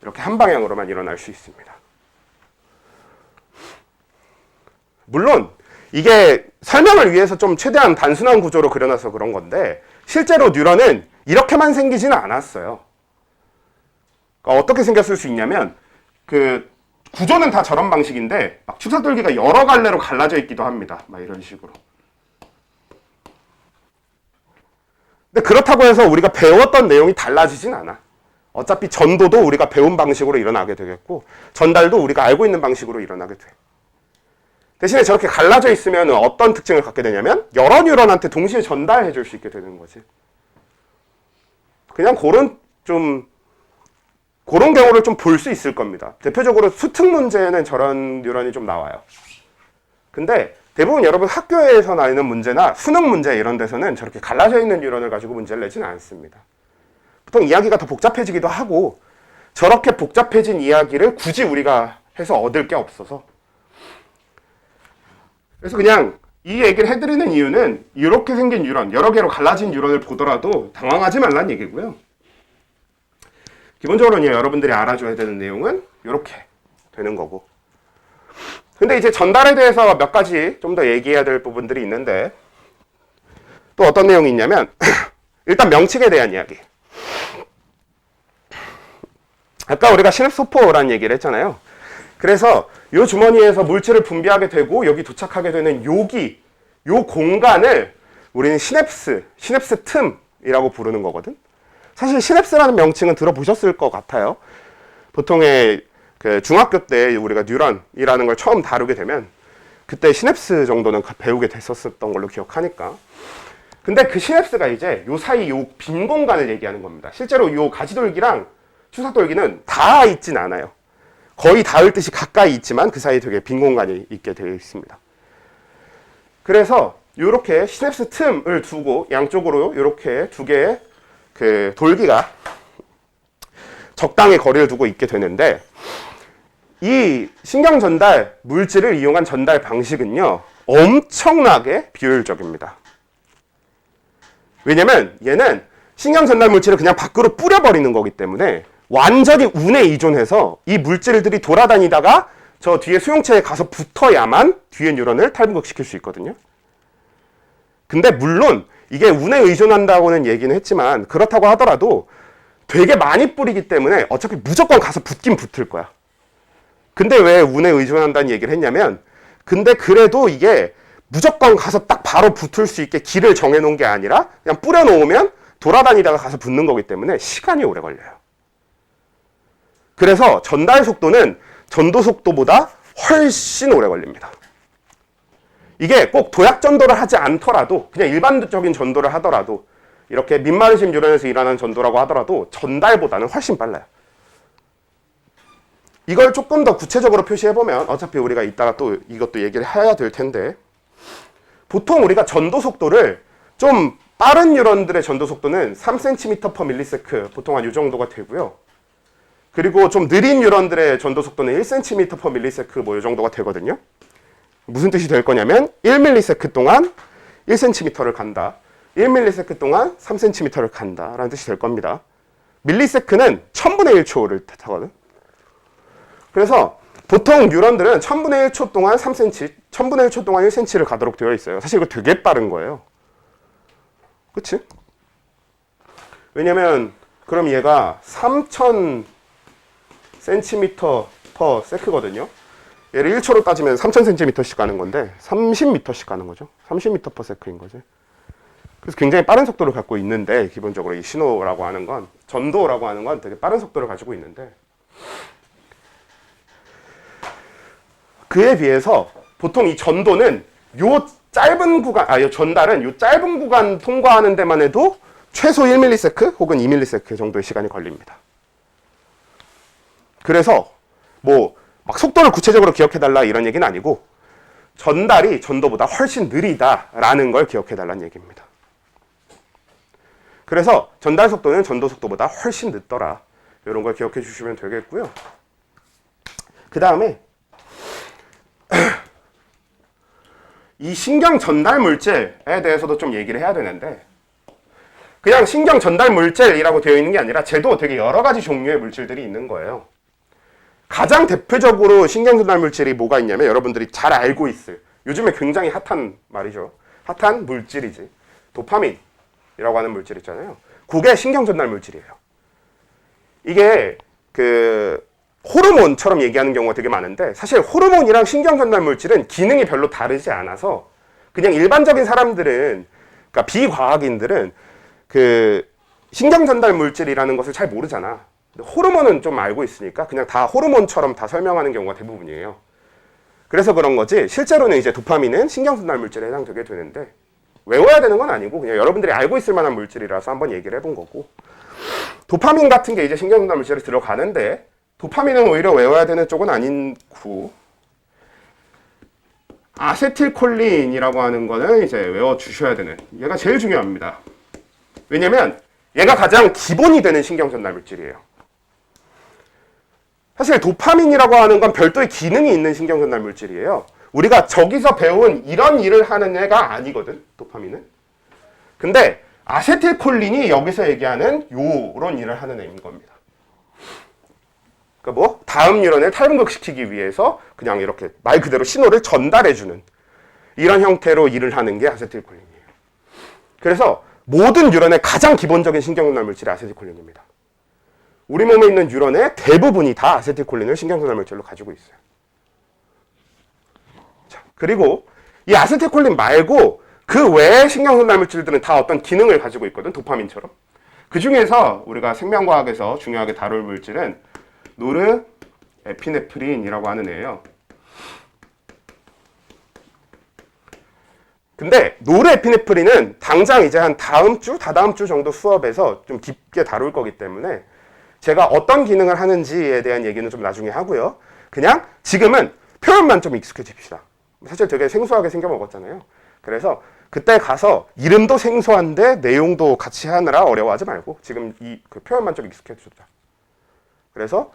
이렇게 한 방향으로만 일어날 수 있습니다. 물론 이게 설명을 위해서 좀 최대한 단순한 구조로 그려놔서 그런 건데 실제로 뉴런은 이렇게만 생기지는 않았어요. 그러니까 어떻게 생겼을 수 있냐면 그 구조는 다 저런 방식인데 막 축사돌기가 여러 갈래로 갈라져 있기도 합니다. 막 이런 식으로. 근데 그렇다고 해서 우리가 배웠던 내용이 달라지진 않아. 어차피 전도도 우리가 배운 방식으로 일어나게 되겠고 전달도 우리가 알고 있는 방식으로 일어나게 돼. 대신에 저렇게 갈라져 있으면 어떤 특징을 갖게 되냐면 여러 뉴런한테 동시에 전달해 줄 수 있게 되는 거지. 그냥 그런 경우를 좀 볼 수 있을 겁니다. 대표적으로 수특 문제에는 저런 뉴런이 좀 나와요. 근데 대부분 여러분 학교에서 나오는 문제나 수능 문제 이런 데서는 저렇게 갈라져 있는 뉴런을 가지고 문제를 내지는 않습니다. 보통 이야기가 더 복잡해지기도 하고 저렇게 복잡해진 이야기를 굳이 우리가 해서 얻을 게 없어서 그래서 그냥 이 얘기를 해드리는 이유는 이렇게 생긴 뉴런, 여러 개로 갈라진 뉴런을 보더라도 당황하지 말라는 얘기고요. 기본적으로 여러분들이 알아줘야 되는 내용은 이렇게 되는 거고. 근데 이제 전달에 대해서 몇 가지 좀 더 얘기해야 될 부분들이 있는데 또 어떤 내용이 있냐면 일단 명칭에 대한 이야기. 아까 우리가 시냅소포라는 얘기를 했잖아요. 그래서 이 주머니에서 물질을 분비하게 되고 여기 도착하게 되는 여기, 요 공간을 우리는 시냅스 틈이라고 부르는 거거든. 사실 시냅스라는 명칭은 들어보셨을 것 같아요. 보통의 그 중학교 때 우리가 뉴런이라는 걸 처음 다루게 되면 그때 시냅스 정도는 배우게 됐었던 걸로 기억하니까. 근데 그 시냅스가 이제 요 사이 요 빈 공간을 얘기하는 겁니다. 실제로 요 가지돌기랑 추사돌기는 닿아 있진 않아요. 거의 닿을 듯이 가까이 있지만 그 사이에 되게 빈 공간이 있게 되어 있습니다. 그래서 이렇게 시냅스 틈을 두고 양쪽으로 이렇게 두 개의 그 돌기가 적당히 거리를 두고 있게 되는데, 이 신경 전달 물질을 이용한 전달 방식은요 엄청나게 비효율적입니다. 왜냐면 얘는 신경 전달 물질을 그냥 밖으로 뿌려버리는 거기 때문에 완전히 운에 의존해서 이 물질들이 돌아다니다가 저 뒤에 수용체에 가서 붙어야만 뒤에 뉴런을 탈분극시킬 수 있거든요. 근데 물론 이게 운에 의존한다고는 얘기는 했지만, 그렇다고 하더라도 되게 많이 뿌리기 때문에 어차피 무조건 가서 붙긴 붙을 거야. 근데 왜 운에 의존한다는 얘기를 했냐면, 근데 그래도 이게 무조건 가서 딱 바로 붙을 수 있게 길을 정해놓은 게 아니라 그냥 뿌려놓으면 돌아다니다가 가서 붙는 거기 때문에 시간이 오래 걸려요. 그래서 전달 속도는 전도 속도보다 훨씬 오래 걸립니다. 이게 꼭 도약 전도를 하지 않더라도, 그냥 일반적인 전도를 하더라도, 이렇게 민마르심 뉴런에서 일어나는 전도라고 하더라도 전달보다는 훨씬 빨라요. 이걸 조금 더 구체적으로 표시해보면, 어차피 우리가 이따가 또 이것도 얘기를 해야 될 텐데, 보통 우리가 전도 속도를 좀 빠른 뉴런들의 전도 속도는 3cm/ms, 보통 한 이 정도가 되고요. 그리고 좀 느린 뉴런들의 전도 속도는 1cm/ms 뭐 이 정도가 되거든요. 무슨 뜻이 될 거냐면 1ms 동안 1cm를 간다, 1ms 동안 3cm를 간다 라는 뜻이 될 겁니다. 밀리세크는 1000분의 1초를 뜻하거든. 그래서 보통 뉴런들은 1000분의 1초 동안 3cm, 1000분의 1초 동안 1cm를 가도록 되어 있어요. 사실 이거 되게 빠른 거예요. 그치? 왜냐면 그럼 얘가 3000cm/s 거든요. 얘를 1초로 따지면 3000cm씩 가는 건데 30m씩 가는 거죠. 30m/s인 거지. 그래서 굉장히 빠른 속도를 갖고 있는데, 기본적으로 이 신호라고 하는 건, 전도라고 하는 건 되게 빠른 속도를 가지고 있는데, 그에 비해서 보통 이 전도는 요 짧은 구간, 요 전달은 요 짧은 구간 통과하는 데만 해도 최소 1ms 혹은 2ms 정도의 시간이 걸립니다. 그래서 뭐 막 속도를 구체적으로 기억해달라 이런 얘기는 아니고, 전달이 전도보다 훨씬 느리다라는 걸 기억해달라는 얘기입니다. 그래서 전달 속도는 전도 속도보다 훨씬 늦더라, 이런 걸 기억해 주시면 되겠고요. 그 다음에 이 신경 전달 물질에 대해서도 좀 얘기를 해야 되는데, 그냥 신경 전달 물질이라고 되어 있는 게 아니라 쟤도 되게 여러 가지 종류의 물질들이 있는 거예요. 가장 대표적으로 신경 전달 물질이 뭐가 있냐면, 여러분들이 잘 알고 있을, 요즘에 굉장히 핫한 말이죠. 핫한 물질이지. 도파민이라고 하는 물질 있잖아요. 그게 신경 전달 물질이에요. 이게 그 호르몬처럼 얘기하는 경우가 되게 많은데, 사실 호르몬이랑 신경 전달 물질은 기능이 별로 다르지 않아서 그냥 일반적인 사람들은, 그러니까 비과학인들은 그 신경 전달 물질이라는 것을 잘 모르잖아. 근데 호르몬은 좀 알고 있으니까 그냥 다 호르몬처럼 다 설명하는 경우가 대부분이에요. 그래서 그런 거지, 실제로는 이제 도파민은 신경 전달 물질에 해당되게 되는데, 외워야 되는 건 아니고 그냥 여러분들이 알고 있을 만한 물질이라서 한번 얘기를 해본 거고, 도파민 같은 게 이제 신경 전달 물질에 들어가는데, 도파민은 오히려 외워야 되는 쪽은 아니고, 아세틸콜린이라고 하는 거는 이제 외워주셔야 되는, 얘가 제일 중요합니다. 왜냐면 얘가 가장 기본이 되는 신경 전달 물질이에요. 사실 도파민이라고 하는 건 별도의 기능이 있는 신경 전달 물질이에요. 우리가 저기서 배운 이런 일을 하는 애가 아니거든, 도파민은. 근데 아세틸콜린이 여기서 얘기하는 요런 일을 하는 애인 겁니다. 그러니까 뭐 다음 뉴런을 탈분극시키기 위해서 그냥 이렇게 말 그대로 신호를 전달해주는 이런 형태로 일을 하는 게 아세틸콜린이에요. 그래서 모든 뉴런의 가장 기본적인 신경전달 물질이 아세틸콜린입니다. 우리 몸에 있는 뉴런의 대부분이 다 아세틸콜린을 신경전달 물질로 가지고 있어요. 자, 그리고 이 아세틸콜린 말고 그 외의 신경전달 물질들은 다 어떤 기능을 가지고 있거든, 도파민처럼. 그 중에서 우리가 생명과학에서 중요하게 다룰 물질은 노르에피네프린이라고 하는 애예요. 근데 노르에피네프린은 당장 이제 한 다음 주, 다다음 주 정도 수업에서 좀 깊게 다룰 거기 때문에 제가 어떤 기능을 하는지에 대한 얘기는 좀 나중에 하고요. 그냥 지금은 표현만 좀 익숙해집시다. 사실 되게 생소하게 생겨먹었잖아요. 그래서 그때 가서 이름도 생소한데 내용도 같이 하느라 어려워하지 말고 지금 그 표현만 좀 익숙해지자. 그래서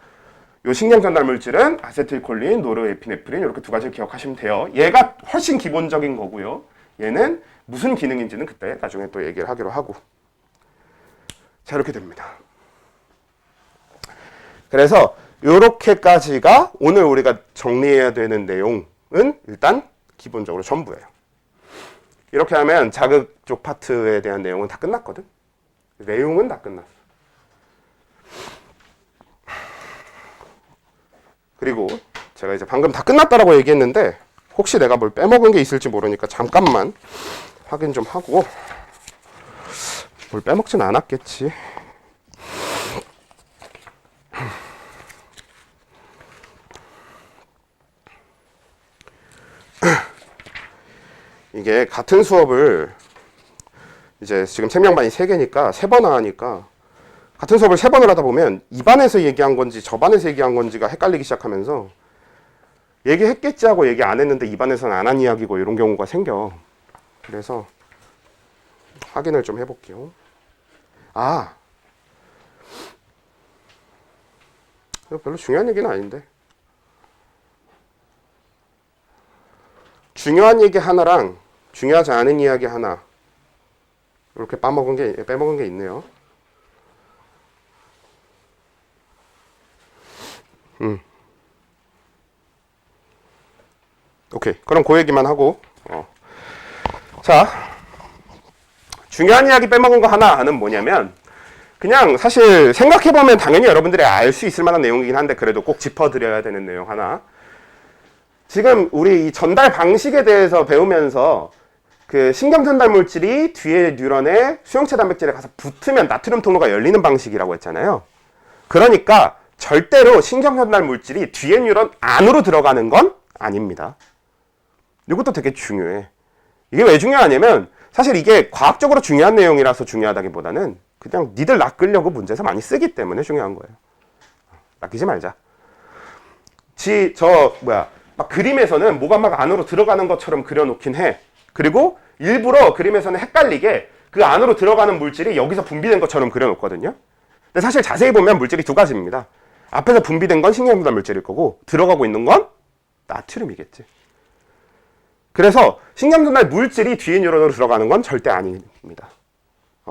요 식량 전달 물질은 아세틸콜린, 노르에피네프린 이렇게 두 가지를 기억하시면 돼요. 얘가 훨씬 기본적인 거고요. 얘는 무슨 기능인지는 그때 나중에 또 얘기를 하기로 하고. 자, 이렇게 됩니다. 그래서 요렇게까지가 오늘 우리가 정리해야 되는 내용은 일단 기본적으로 전부예요. 이렇게 하면 자극 쪽 파트에 대한 내용은 다 끝났거든. 내용은 다 끝났어. 그리고 제가 이제 방금 다 끝났다라고 얘기했는데 혹시 내가 뭘 빼먹은 게 있을지 모르니까 잠깐만 확인 좀 하고. 뭘 빼먹진 않았겠지. 이게 같은 수업을 이제 지금 생명반이 3개니까 3번 하니까 같은 수업을 3번을 하다 보면 이 반에서 얘기한 건지 저 반에서 얘기한 건지가 헷갈리기 시작하면서 얘기했겠지 하고 얘기 안 했는데 이 반에서는 안 한 이야기고 이런 경우가 생겨. 그래서 확인을 좀 해볼게요. 아, 별로 중요한 얘기는 아닌데 중요한 얘기 하나랑 중요하지 않은 이야기 하나 이렇게 빼먹은 게 있네요. 오케이. 그럼 그 얘기만 하고. 자, 중요한 이야기 빼먹은 거 하나는 뭐냐면 그냥 사실 생각해보면 당연히 여러분들이 알 수 있을 만한 내용이긴 한데 그래도 꼭 짚어드려야 되는 내용 하나. 지금 우리 이 전달 방식에 대해서 배우면서 그 신경 전달 물질이 뒤에 뉴런에 수용체 단백질에 가서 붙으면 나트륨 통로가 열리는 방식이라고 했잖아요. 그러니까 절대로 신경 전달 물질이 뒤에 뉴런 안으로 들어가는 건 아닙니다. 이것도 되게 중요해. 이게 왜 중요하냐면 사실 이게 과학적으로 중요한 내용이라서 중요하다기보다는 그냥 니들 낚으려고 문제에서 많이 쓰기 때문에 중요한 거예요. 낚이지 말자. 막 그림에서는 뭐가 막 안으로 들어가는 것처럼 그려놓긴 해. 그리고 일부러 그림에서는 헷갈리게 그 안으로 들어가는 물질이 여기서 분비된 것처럼 그려놓거든요. 근데 사실 자세히 보면 물질이 두 가지입니다. 앞에서 분비된 건 신경전달 물질일 거고 들어가고 있는 건 나트륨이겠지. 그래서 신경전달 물질이 뒤에 뉴런으로 들어가는 건 절대 아닙니다.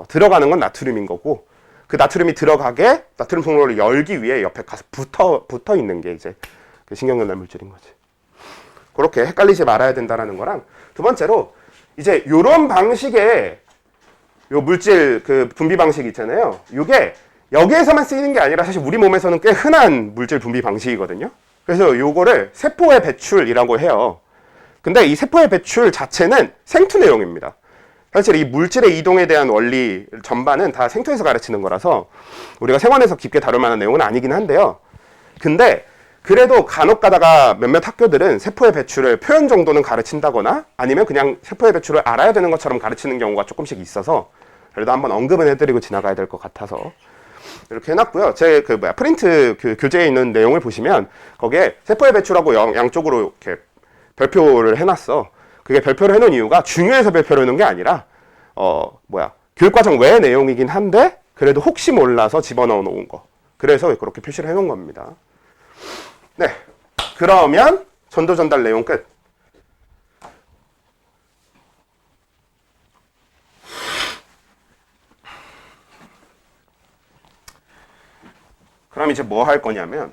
들어가는 건 나트륨인 거고 그 나트륨이 들어가게 나트륨 통로를 열기 위해 옆에 가서 붙어 있는 게 이제 그 신경전달 물질인 거지. 그렇게 헷갈리지 말아야 된다라는 거랑 두 번째로 이제 요런 방식의 요 물질 그 분비 방식 있잖아요. 요게 여기에서만 쓰이는 게 아니라 사실 우리 몸에서는 꽤 흔한 물질 분비 방식이거든요. 그래서 요거를 세포의 배출이라고 해요. 근데 이 세포의 배출 자체는 생투 내용입니다. 사실 이 물질의 이동에 대한 원리 전반은 다 생투에서 가르치는 거라서 우리가 생원에서 깊게 다룰 만한 내용은 아니긴 한데요. 근데 그래도 간혹 가다가 몇몇 학교들은 세포의 배출을 표현 정도는 가르친다거나 아니면 그냥 세포의 배출을 알아야 되는 것처럼 가르치는 경우가 조금씩 있어서 그래도 한번 언급은 해드리고 지나가야 될 것 같아서 이렇게 해놨고요. 제 프린트 그 교재에 있는 내용을 보시면 거기에 세포의 배출하고 양쪽으로 이렇게 별표를 해놨어. 그게 별표를 해놓은 이유가 중요해서 별표를 해놓은 게 아니라 교육과정 외의 내용이긴 한데 그래도 혹시 몰라서 집어넣어 놓은 거. 그래서 그렇게 표시를 해놓은 겁니다. 네, 그러면 전도 전달 내용 끝. 그럼 이제 뭐 할 거냐면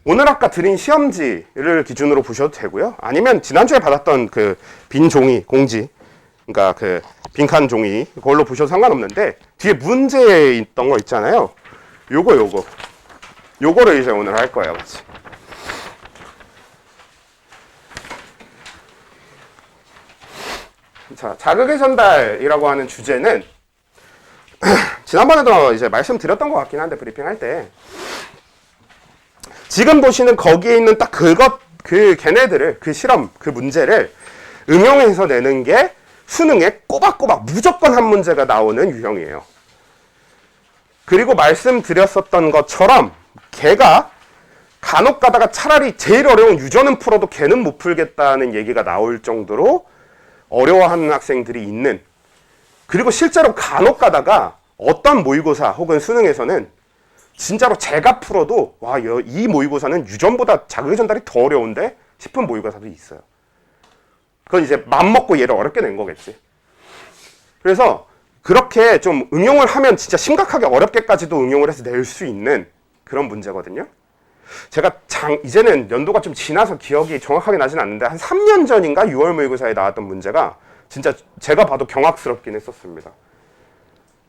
오늘 아까 드린 시험지를 기준으로 보셔도 되고요. 아니면 지난주에 받았던 그 빈 종이, 공지, 그러니까 그 빈칸 종이 그걸로 보셔도 상관없는데 뒤에 문제에 있던 거 있잖아요. 요거 요거를 이제 오늘 할 거예요. 같이. 자, 자극의 전달이라고 하는 주제는 지난번에도 이제 말씀드렸던 것 같긴 한데, 브리핑할 때. 지금 보시는 거기에 있는 딱 걔네들을, 그 실험, 그 문제를 응용해서 내는 게 수능에 꼬박꼬박 무조건 한 문제가 나오는 유형이에요. 그리고 말씀드렸었던 것처럼 걔가 간혹 가다가 차라리 제일 어려운 유전은 풀어도 걔는 못 풀겠다는 얘기가 나올 정도로 어려워하는 학생들이 있는, 그리고 실제로 간혹 가다가 어떤 모의고사 혹은 수능에서는 진짜로 제가 풀어도 와, 이 모의고사는 유전보다 자극의 전달이 더 어려운데 싶은 모의고사도 있어요. 그건 이제 맘먹고 얘를 어렵게 낸 거겠지. 그래서 그렇게 좀 응용을 하면 진짜 심각하게 어렵게까지도 응용을 해서 낼 수 있는 그런 문제거든요. 제가 이제는 연도가 좀 지나서 기억이 정확하게 나진 않는데 한 3년 전인가 6월 모의고사에 나왔던 문제가 진짜 제가 봐도 경악스럽긴 했었습니다.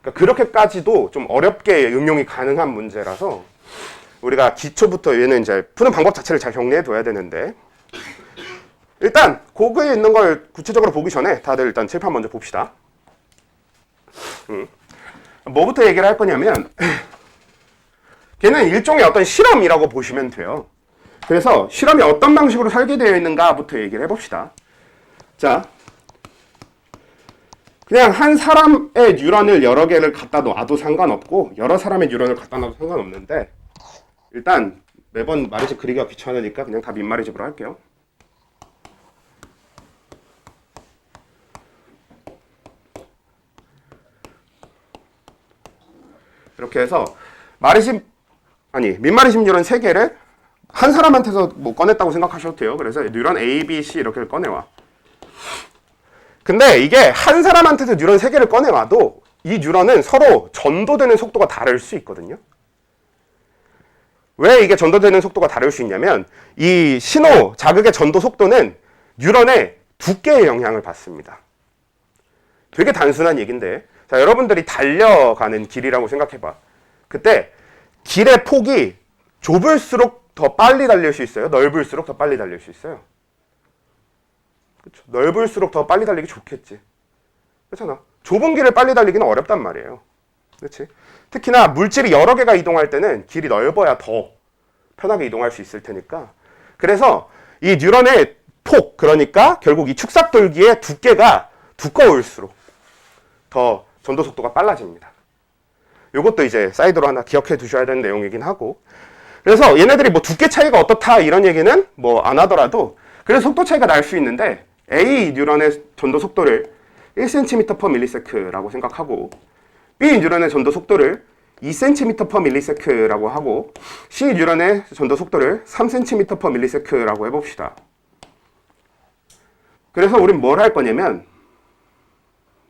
그러니까 그렇게까지도 좀 어렵게 응용이 가능한 문제라서 우리가 기초부터 얘는 이제 푸는 방법 자체를 잘 정리해 둬야 되는데, 일단 거기에 있는 걸 구체적으로 보기 전에 다들 일단 칠판 먼저 봅시다. 뭐부터 얘기를 할 거냐면 걔는 일종의 어떤 실험이라고 보시면 돼요. 그래서 실험이 어떤 방식으로 설계되어 있는가부터 얘기를 해봅시다. 자, 그냥 한 사람의 뉴런을 여러 개를 갖다 놔도 상관없고 여러 사람의 뉴런을 갖다 놔도 상관없는데, 일단 매번 마리집 그리기가 귀찮으니까 그냥 다 민마리집으로 할게요. 이렇게 해서 민마리집 뉴런 3개를 한 사람한테서 뭐 꺼냈다고 생각하셔도 돼요. 그래서 뉴런 A, B, C 이렇게 꺼내와. 근데 이게 한 사람한테서 뉴런 3개를 꺼내와도 이 뉴런은 서로 전도되는 속도가 다를 수 있거든요. 왜 이게 전도되는 속도가 다를 수 있냐면 이 신호 자극의 전도 속도는 뉴런의 두께에 영향을 받습니다. 되게 단순한 얘기인데, 자, 여러분들이 달려가는 길이라고 생각해봐. 그때 길의 폭이 좁을수록 더 빨리 달릴 수 있어요? 넓을수록 더 빨리 달릴 수 있어요? 그렇죠. 넓을수록 더 빨리 달리기 좋겠지. 그렇잖아. 좁은 길을 빨리 달리기는 어렵단 말이에요. 그렇지? 특히나 물질이 여러 개가 이동할 때는 길이 넓어야 더 편하게 이동할 수 있을 테니까. 그래서 이 뉴런의 폭, 그러니까 결국 이 축삭돌기의 두께가 두꺼울수록 더 전도 속도가 빨라집니다. 요것도 이제 사이드로 하나 기억해 두셔야 되는 내용이긴 하고, 그래서 얘네들이 뭐 두께 차이가 어떻다 이런 얘기는 뭐 안 하더라도 그래서 속도 차이가 날 수 있는데, A 뉴런의 전도 속도를 1cm/ms라고 생각하고 B 뉴런의 전도 속도를 2cm/ms라고 하고 C 뉴런의 전도 속도를 3cm/ms라고 해봅시다. 그래서 우린 뭘 할 거냐면,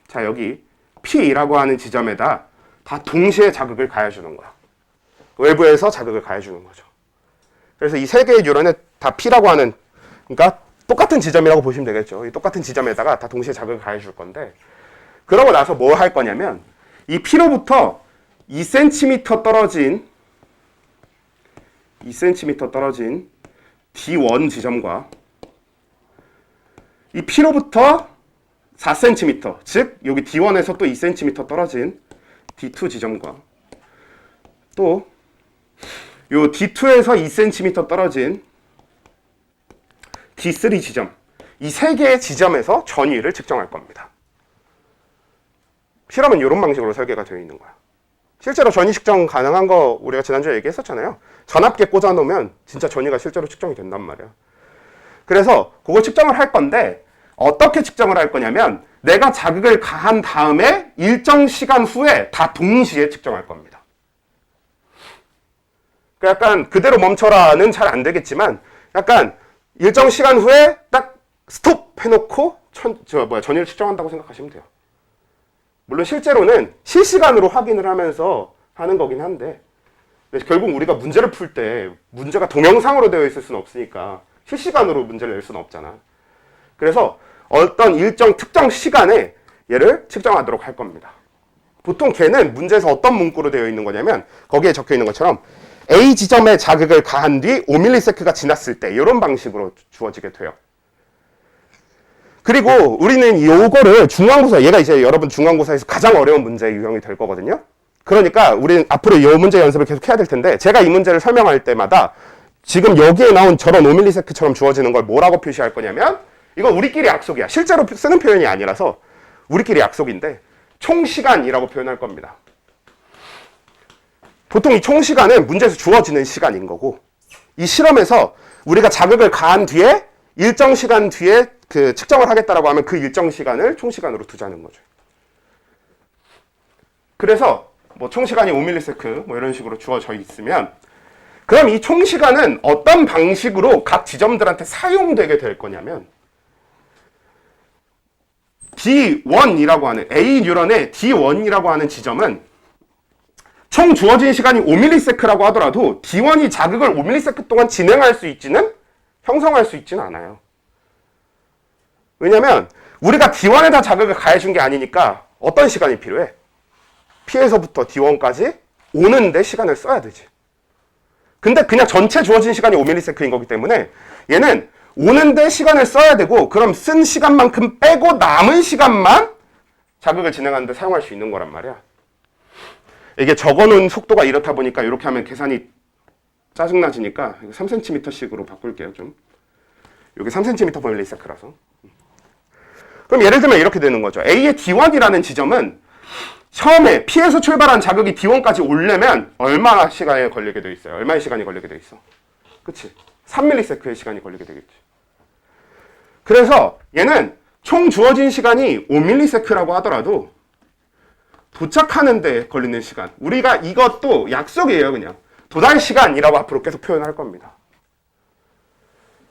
자, 여기 P라고 하는 지점에다 다 동시에 자극을 가해주는 거야. 외부에서 자극을 가해주는 거죠. 그래서 이 3개의 뉴런에 다 P라고 하는, 그러니까 똑같은 지점이라고 보시면 되겠죠. 이 똑같은 지점에다가 다 동시에 자극을 가해줄 건데, 그러고 나서 뭐 할 거냐면 이 P로부터 2cm 떨어진 D1 지점과 이 P로부터 4cm, 즉 여기 D1에서 또 2cm 떨어진 D2 지점과 또 요 D2에서 2cm 떨어진 D3 지점, 이 3개의 지점에서 전위를 측정할 겁니다. 실험은 이런 방식으로 설계가 되어 있는 거야. 실제로 전위 측정 가능한 거 우리가 지난주에 얘기했었잖아요. 전압계 꽂아놓으면 진짜 전위가 실제로 측정이 된단 말이야. 그래서 그거 측정을 할 건데, 어떻게 측정을 할 거냐면 내가 자극을 가한 다음에 일정 시간 후에 다 동시에 측정할 겁니다. 그러니까 약간 그대로 멈춰라는 잘 안 되겠지만, 약간 일정 시간 후에 딱 스톱 해놓고 전위를 측정한다고 생각하시면 돼요. 물론 실제로는 실시간으로 확인을 하면서 하는 거긴 한데, 결국 우리가 문제를 풀 때 문제가 동영상으로 되어 있을 수는 없으니까 실시간으로 문제를 낼 수는 없잖아. 그래서 어떤 일정 특정 시간에 얘를 측정하도록 할 겁니다. 보통 걔는 문제에서 어떤 문구로 되어 있는 거냐면 거기에 적혀 있는 것처럼 A 지점에 자극을 가한 뒤 5ms가 지났을 때 이런 방식으로 주어지게 돼요. 그리고 우리는 요거를 중간고사, 얘가 이제 여러분 중간고사에서 가장 어려운 문제의 유형이 될 거거든요. 그러니까 우리는 앞으로 이 문제 연습을 계속 해야 될 텐데, 제가 이 문제를 설명할 때마다 지금 여기에 나온 저런 5ms처럼 주어지는 걸 뭐라고 표시할 거냐면, 이건 우리끼리 약속이야. 실제로 쓰는 표현이 아니라서 우리끼리 약속인데 총시간이라고 표현할 겁니다. 보통 이 총시간은 문제에서 주어지는 시간인 거고, 이 실험에서 우리가 자극을 가한 뒤에 일정 시간 뒤에 그 측정을 하겠다라고 하면 그 일정 시간을 총시간으로 두자는 거죠. 그래서 뭐 총시간이 5ms 뭐 이런 식으로 주어져 있으면, 그럼 이 총시간은 어떤 방식으로 각 지점들한테 사용되게 될 거냐면, D1이라고 하는 A 뉴런의 D1이라고 하는 지점은 총 주어진 시간이 5ms라고 하더라도 D1이 자극을 5ms 동안 진행할 수 있지는, 형성할 수 있지는 않아요. 왜냐면 우리가 D1에다 자극을 가해준 게 아니니까 어떤 시간이 필요해? P에서부터 D1까지 오는데 시간을 써야 되지. 근데 그냥 전체 주어진 시간이 5ms인 거기 때문에 얘는 오는데 시간을 써야 되고, 그럼 쓴 시간만큼 빼고 남은 시간만 자극을 진행하는데 사용할 수 있는 거란 말이야. 이게 적어놓은 속도가 이렇다 보니까 이렇게 하면 계산이 짜증나지니까 3cm씩으로 바꿀게요. 좀 여기 3cm/ms라서. 그럼 예를 들면 이렇게 되는 거죠. A의 D1이라는 지점은 처음에 P에서 출발한 자극이 D1까지 오려면 얼마나 시간이 걸리게 돼 있어요? 얼마의 시간이 걸리게 돼 있어? 그치? 3ms의 시간이 걸리게 되겠지. 그래서 얘는 총 주어진 시간이 5ms라고 하더라도 도착하는 데 걸리는 시간, 우리가 이것도 약속이에요. 그냥 도달 시간이라고 앞으로 계속 표현할 겁니다.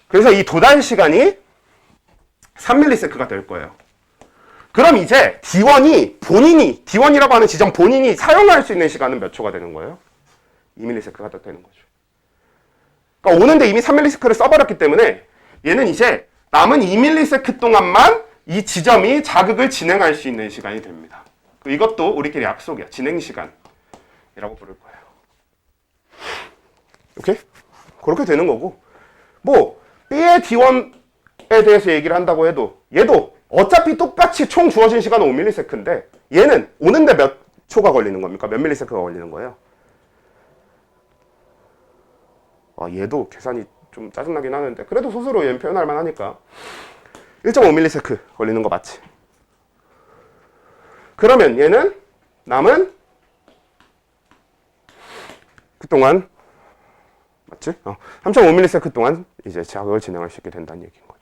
그래서 이 도달 시간이 3ms가 될 거예요. 그럼 이제 D1이 본인이, D1이라고 하는 지점 본인이 사용할 수 있는 시간은 몇 초가 되는 거예요? 2ms가 되는 거죠. 그러니까 오는데 이미 3ms를 써버렸기 때문에 얘는 이제 남은 2ms 동안만 이 지점이 자극을 진행할 수 있는 시간이 됩니다. 이것도 우리끼리 약속이야. 진행 시간이라고 부를 거예요. 오케이? 그렇게 되는 거고, 뭐 B의 D1에 대해서 얘기를 한다고 해도 얘도 어차피 똑같이 총 주어진 시간은 5ms인데 얘는 오는데 몇 초가 걸리는 겁니까? 몇 ms가 걸리는 거예요? 얘도 계산이 좀 짜증나긴 하는데 그래도 스스로 얘는 표현할 만하니까 1.5ms 걸리는 거 맞지? 그러면 얘는 남은 그동안 맞지? 3.5ms 동안 이제 자극을 진행할 수 있게 된다는 얘기인 거죠.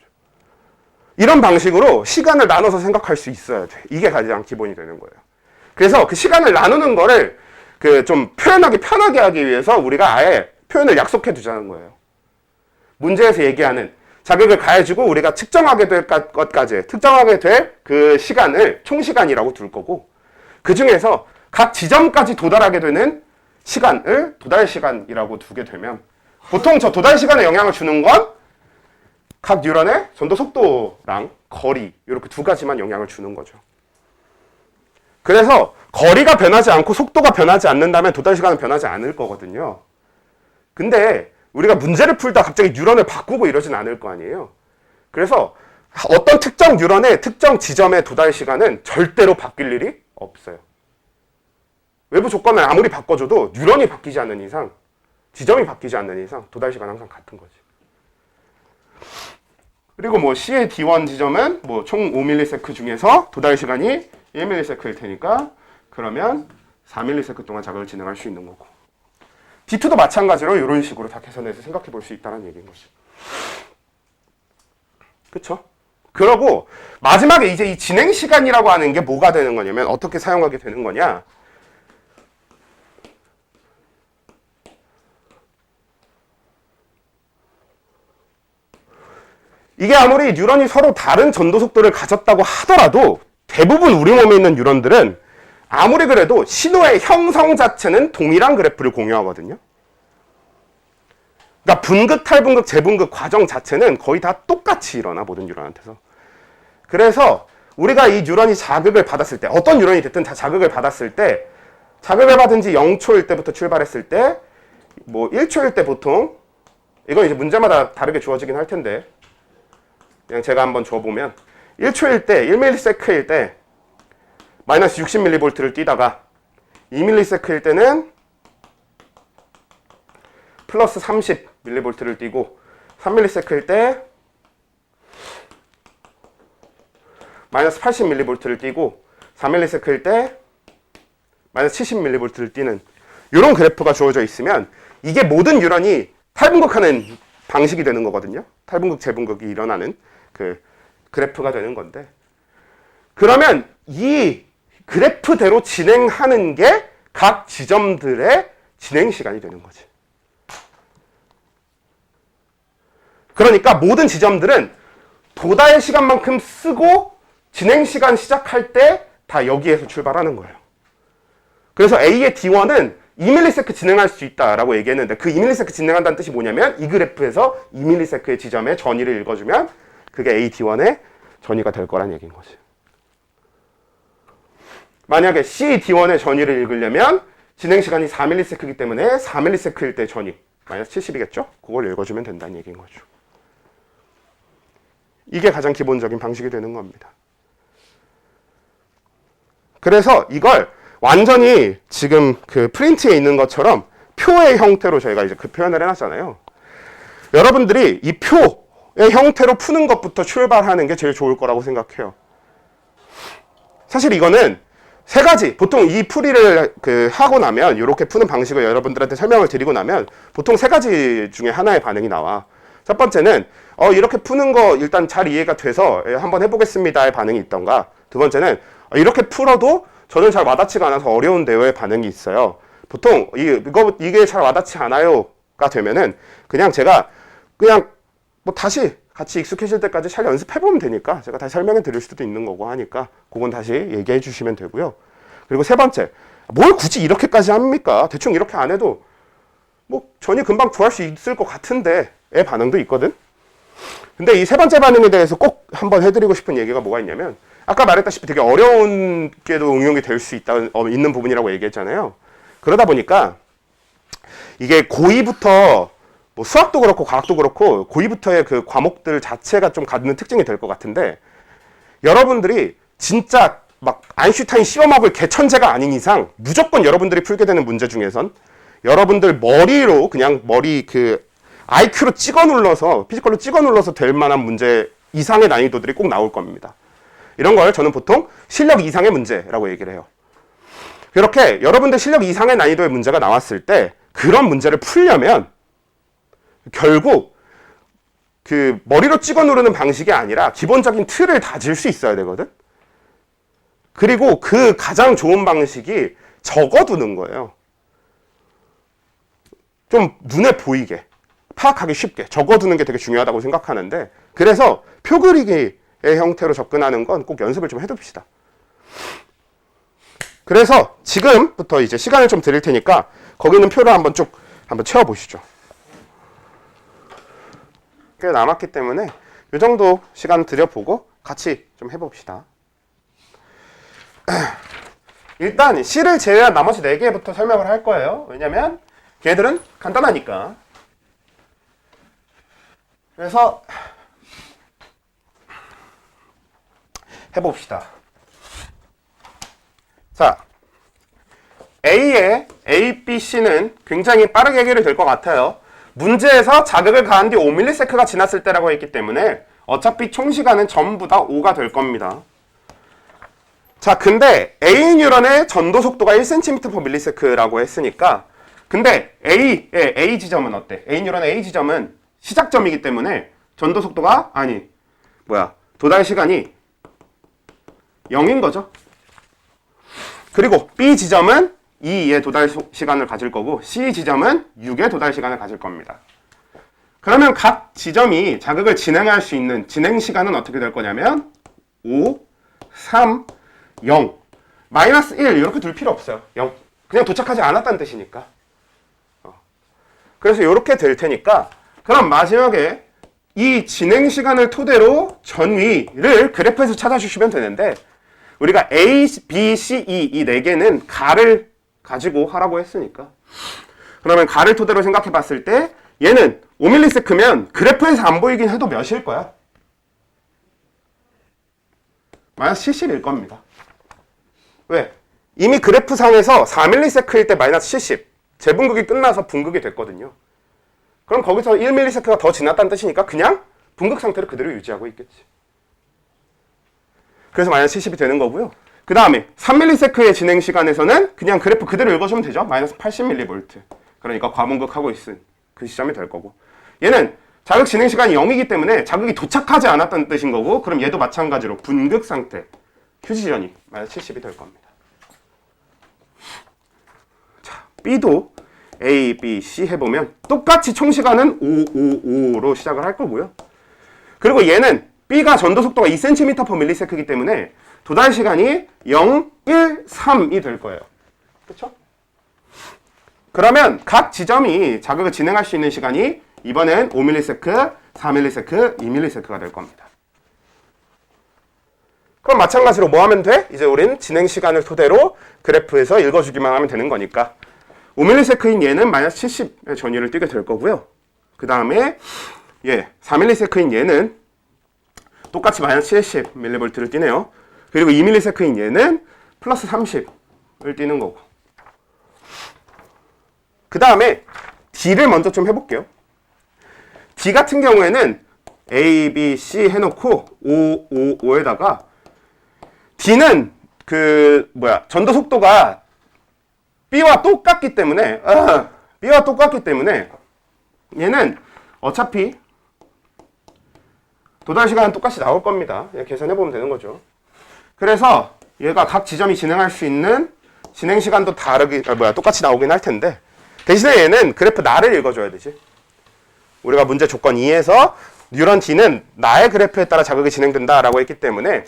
이런 방식으로 시간을 나눠서 생각할 수 있어야 돼. 이게 가장 기본이 되는 거예요. 그래서 그 시간을 나누는 거를 그 좀 표현하기 편하게 하기 위해서 우리가 아예 표현을 약속해 두자는 거예요. 문제에서 얘기하는 자극을 가해주고 우리가 측정하게 될 것까지, 특정하게 될 그 시간을 총시간이라고 둘 거고, 그 중에서 각 지점까지 도달하게 되는 시간을 도달시간이라고 두게 되면, 보통 저 도달시간에 영향을 주는 건 각 뉴런의 전도 속도랑 거리, 이렇게 두 가지만 영향을 주는 거죠. 그래서 거리가 변하지 않고 속도가 변하지 않는다면 도달시간은 변하지 않을 거거든요. 근데 우리가 문제를 풀다 갑자기 뉴런을 바꾸고 이러진 않을 거 아니에요. 그래서 어떤 특정 뉴런의 특정 지점의 도달 시간은 절대로 바뀔 일이 없어요. 외부 조건을 아무리 바꿔줘도 뉴런이 바뀌지 않는 이상, 지점이 바뀌지 않는 이상 도달 시간은 항상 같은 거지. 그리고 뭐 C의 D1 지점은 뭐 총 5ms 중에서 도달 시간이 1ms일 테니까 그러면 4ms 동안 자극을 진행할 수 있는 거고, D2도 마찬가지로 이런 식으로 다 계산해서 생각해 볼 수 있다는 얘기인 거죠. 그쵸? 그러고 마지막에 이제 이 진행 시간이라고 하는 게 뭐가 되는 거냐면, 어떻게 사용하게 되는 거냐, 이게 아무리 뉴런이 서로 다른 전도 속도를 가졌다고 하더라도 대부분 우리 몸에 있는 뉴런들은 아무리 그래도 신호의 형성 자체는 동일한 그래프를 공유하거든요. 그러니까 분극, 탈분극, 재분극 과정 자체는 거의 다 똑같이 일어나, 모든 뉴런한테서. 그래서 우리가 이 뉴런이 자극을 받았을 때, 어떤 뉴런이 됐든 다 자극을 받았을 때, 자극을 받은 지 0초일 때부터 출발했을 때 뭐 1초일 때 보통 이건 이제 문제마다 다르게 주어지긴 할 텐데 그냥 제가 한번 줘보면 1초일 때 1ms일 때 마이너스 60mV를 띄다가 2ms일 때는 플러스 30mV를 띄고 3ms일 때 마이너스 80mV를 띄고 4ms일 때 마이너스 70mV를 띄는 이런 그래프가 주어져 있으면 이게 모든 뉴런이 탈분극하는 방식이 되는 거거든요. 탈분극, 재분극이 일어나는 그 그래프가 되는 건데 그러면 이 그래프대로 진행하는 게 각 지점들의 진행 시간이 되는 거지. 그러니까 모든 지점들은 도달 시간만큼 쓰고 진행 시간 시작할 때 다 여기에서 출발하는 거예요. 그래서 A의 D1은 2ms 진행할 수 있다라고 얘기했는데 그 2ms 진행한다는 뜻이 뭐냐면 이 그래프에서 2ms의 지점의 전위를 읽어주면 그게 A D1의 전위가 될 거란 얘기인 거지. 만약에 C D1의 전위를 읽으려면 진행 시간이 4ms이기 때문에 4ms일 때 전위 마이너스 70이겠죠? 그걸 읽어주면 된다는 얘기인 거죠. 이게 가장 기본적인 방식이 되는 겁니다. 그래서 이걸 완전히 지금 그 프린트에 있는 것처럼 표의 형태로 저희가 이제 그 표현을 해놨잖아요. 여러분들이 이 표의 형태로 푸는 것부터 출발하는 게 제일 좋을 거라고 생각해요. 사실 이거는 세 가지, 보통 이 풀이를 하고 나면 이렇게 푸는 방식을 여러분들한테 설명을 드리고 나면 보통 세 가지 중에 하나의 반응이 나와. 첫 번째는 이렇게 푸는 거 일단 잘 이해가 돼서 한번 해보겠습니다의 반응이 있던가, 두 번째는 이렇게 풀어도 저는 잘 와닿지가 않아서 어려운데요의 반응이 있어요. 보통 이게 잘 와닿지 않아요가 되면은 그냥 제가 그냥 뭐 다시 같이 익숙해질 때까지 잘 연습해보면 되니까 제가 다시 설명해 드릴 수도 있는 거고 하니까 그건 다시 얘기해 주시면 되고요. 그리고 세 번째, 뭘 굳이 이렇게까지 합니까? 대충 이렇게 안 해도 뭐 전이 금방 구할 수 있을 것 같은데의 반응도 있거든. 근데 이 세 번째 반응에 대해서 꼭 한번 해드리고 싶은 얘기가 뭐가 있냐면, 아까 말했다시피 되게 어려운 게도 응용이 될 수 있는 부분이라고 얘기했잖아요. 그러다 보니까 이게 고2부터 뭐 수학도 그렇고 과학도 그렇고 고2부터의 그 과목들 자체가 좀 갖는 특징이 될 것 같은데, 여러분들이 진짜 막 아인슈타인 시험학을 개천재가 아닌 이상 무조건 여러분들이 풀게 되는 문제 중에선 여러분들 머리로 그냥 머리 IQ로 찍어 눌러서 피지컬로 찍어 눌러서 될 만한 문제 이상의 난이도들이 꼭 나올 겁니다. 이런 걸 저는 보통 실력 이상의 문제라고 얘기를 해요. 그렇게 여러분들 실력 이상의 난이도의 문제가 나왔을 때 그런 문제를 풀려면 결국 그 머리로 찍어 누르는 방식이 아니라 기본적인 틀을 다질 수 있어야 되거든. 그리고 그 가장 좋은 방식이 적어두는 거예요. 좀 눈에 보이게, 파악하기 쉽게 적어두는 게 되게 중요하다고 생각하는데, 그래서 표 그리기의 형태로 접근하는 건 꼭 연습을 좀 해둡시다. 그래서 지금부터 이제 시간을 좀 드릴 테니까 거기 있는 표를 한번 채워보시죠. 꽤 남았기 때문에 이 정도 시간 들여보고 같이 좀 해봅시다. 일단 C를 제외한 나머지 4개부터 설명을 할 거예요. 왜냐면 걔들은 간단하니까. 그래서 해봅시다. 자, A의 A, B, C는 굉장히 빠르게 해결이 될 것 같아요. 문제에서 자극을 가한 뒤 5ms가 지났을 때라고 했기 때문에 어차피 총 시간은 전부 다 5가 될 겁니다. 자, 근데 A 뉴런의 전도 속도가 1cm/ms라고 했으니까, 근데 A 지점은 어때? A 뉴런의 A 지점은 시작점이기 때문에 전도 속도가 도달 시간이 0인 거죠. 그리고 B 지점은 2의 도달 시간을 가질 거고 C 지점은 6의 도달 시간을 가질 겁니다. 그러면 각 지점이 자극을 진행할 수 있는 진행 시간은 어떻게 될 거냐면 5, 3, 0, 마이너스 1 이렇게 둘 필요 없어요. 0. 그냥 도착하지 않았다는 뜻이니까. 그래서 이렇게 될 테니까, 그럼 마지막에 이 진행 시간을 토대로 전위를 그래프에서 찾아주시면 되는데, 우리가 A, B, C, E 이 4개는 가를 가지고 하라고 했으니까, 그러면 가를 토대로 생각해 봤을 때 얘는 5ms면 그래프에서 안 보이긴 해도 몇일 거야? 마이너스 70일 겁니다. 왜? 이미 그래프상에서 4ms일 때 마이너스 70. 재분극이 끝나서 분극이 됐거든요. 그럼 거기서 1ms가 더 지났다는 뜻이니까 그냥 분극 상태를 그대로 유지하고 있겠지. 그래서 마이너스 70이 되는 거고요. 그 다음에 3ms의 진행 시간에서는 그냥 그래프 그대로 읽어주면 되죠. 마이너스 80mV. 그러니까 과분극하고 있은 그 시점이 될 거고. 얘는 자극 진행 시간이 0이기 때문에 자극이 도착하지 않았다는 뜻인 거고, 그럼 얘도 마찬가지로 분극 상태, 휴지 지연이 마이너스 70이 될 겁니다. 자, B도 A, B, C 해보면 똑같이 총 시간은 555로 시작을 할 거고요. 그리고 얘는 B가 전도 속도가 2cm/ms이기 때문에 도달 시간이 0, 1, 3이 될 거예요. 그렇죠? 그러면 각 지점이 자극을 진행할 수 있는 시간이 이번엔 5ms, 4ms, 2ms가 될 겁니다. 그럼 마찬가지로 뭐 하면 돼? 이제 우린 진행 시간을 토대로 그래프에서 읽어주기만 하면 되는 거니까 5ms인 얘는 마이너스 70의 전위를 띄게 될 거고요. 그 다음에 4ms인 얘는 똑같이 마이너스 70mV를 띄네요. 그리고 2ms인 얘는 플러스 30을 띄는 거고. 그 다음에 D를 먼저 좀 해볼게요. D 같은 경우에는 A, B, C 해놓고 5, 5, 5에다가 D는 전도 속도가 B와 똑같기 때문에 얘는 어차피 도달 시간은 똑같이 나올 겁니다. 계산해보면 되는 거죠. 그래서 얘가 각 지점이 진행할 수 있는 진행 시간도 똑같이 나오긴 할 텐데, 대신에 얘는 그래프 나를 읽어줘야 되지. 우리가 문제 조건 2에서 뉴런 D는 나의 그래프에 따라 자극이 진행된다라고 했기 때문에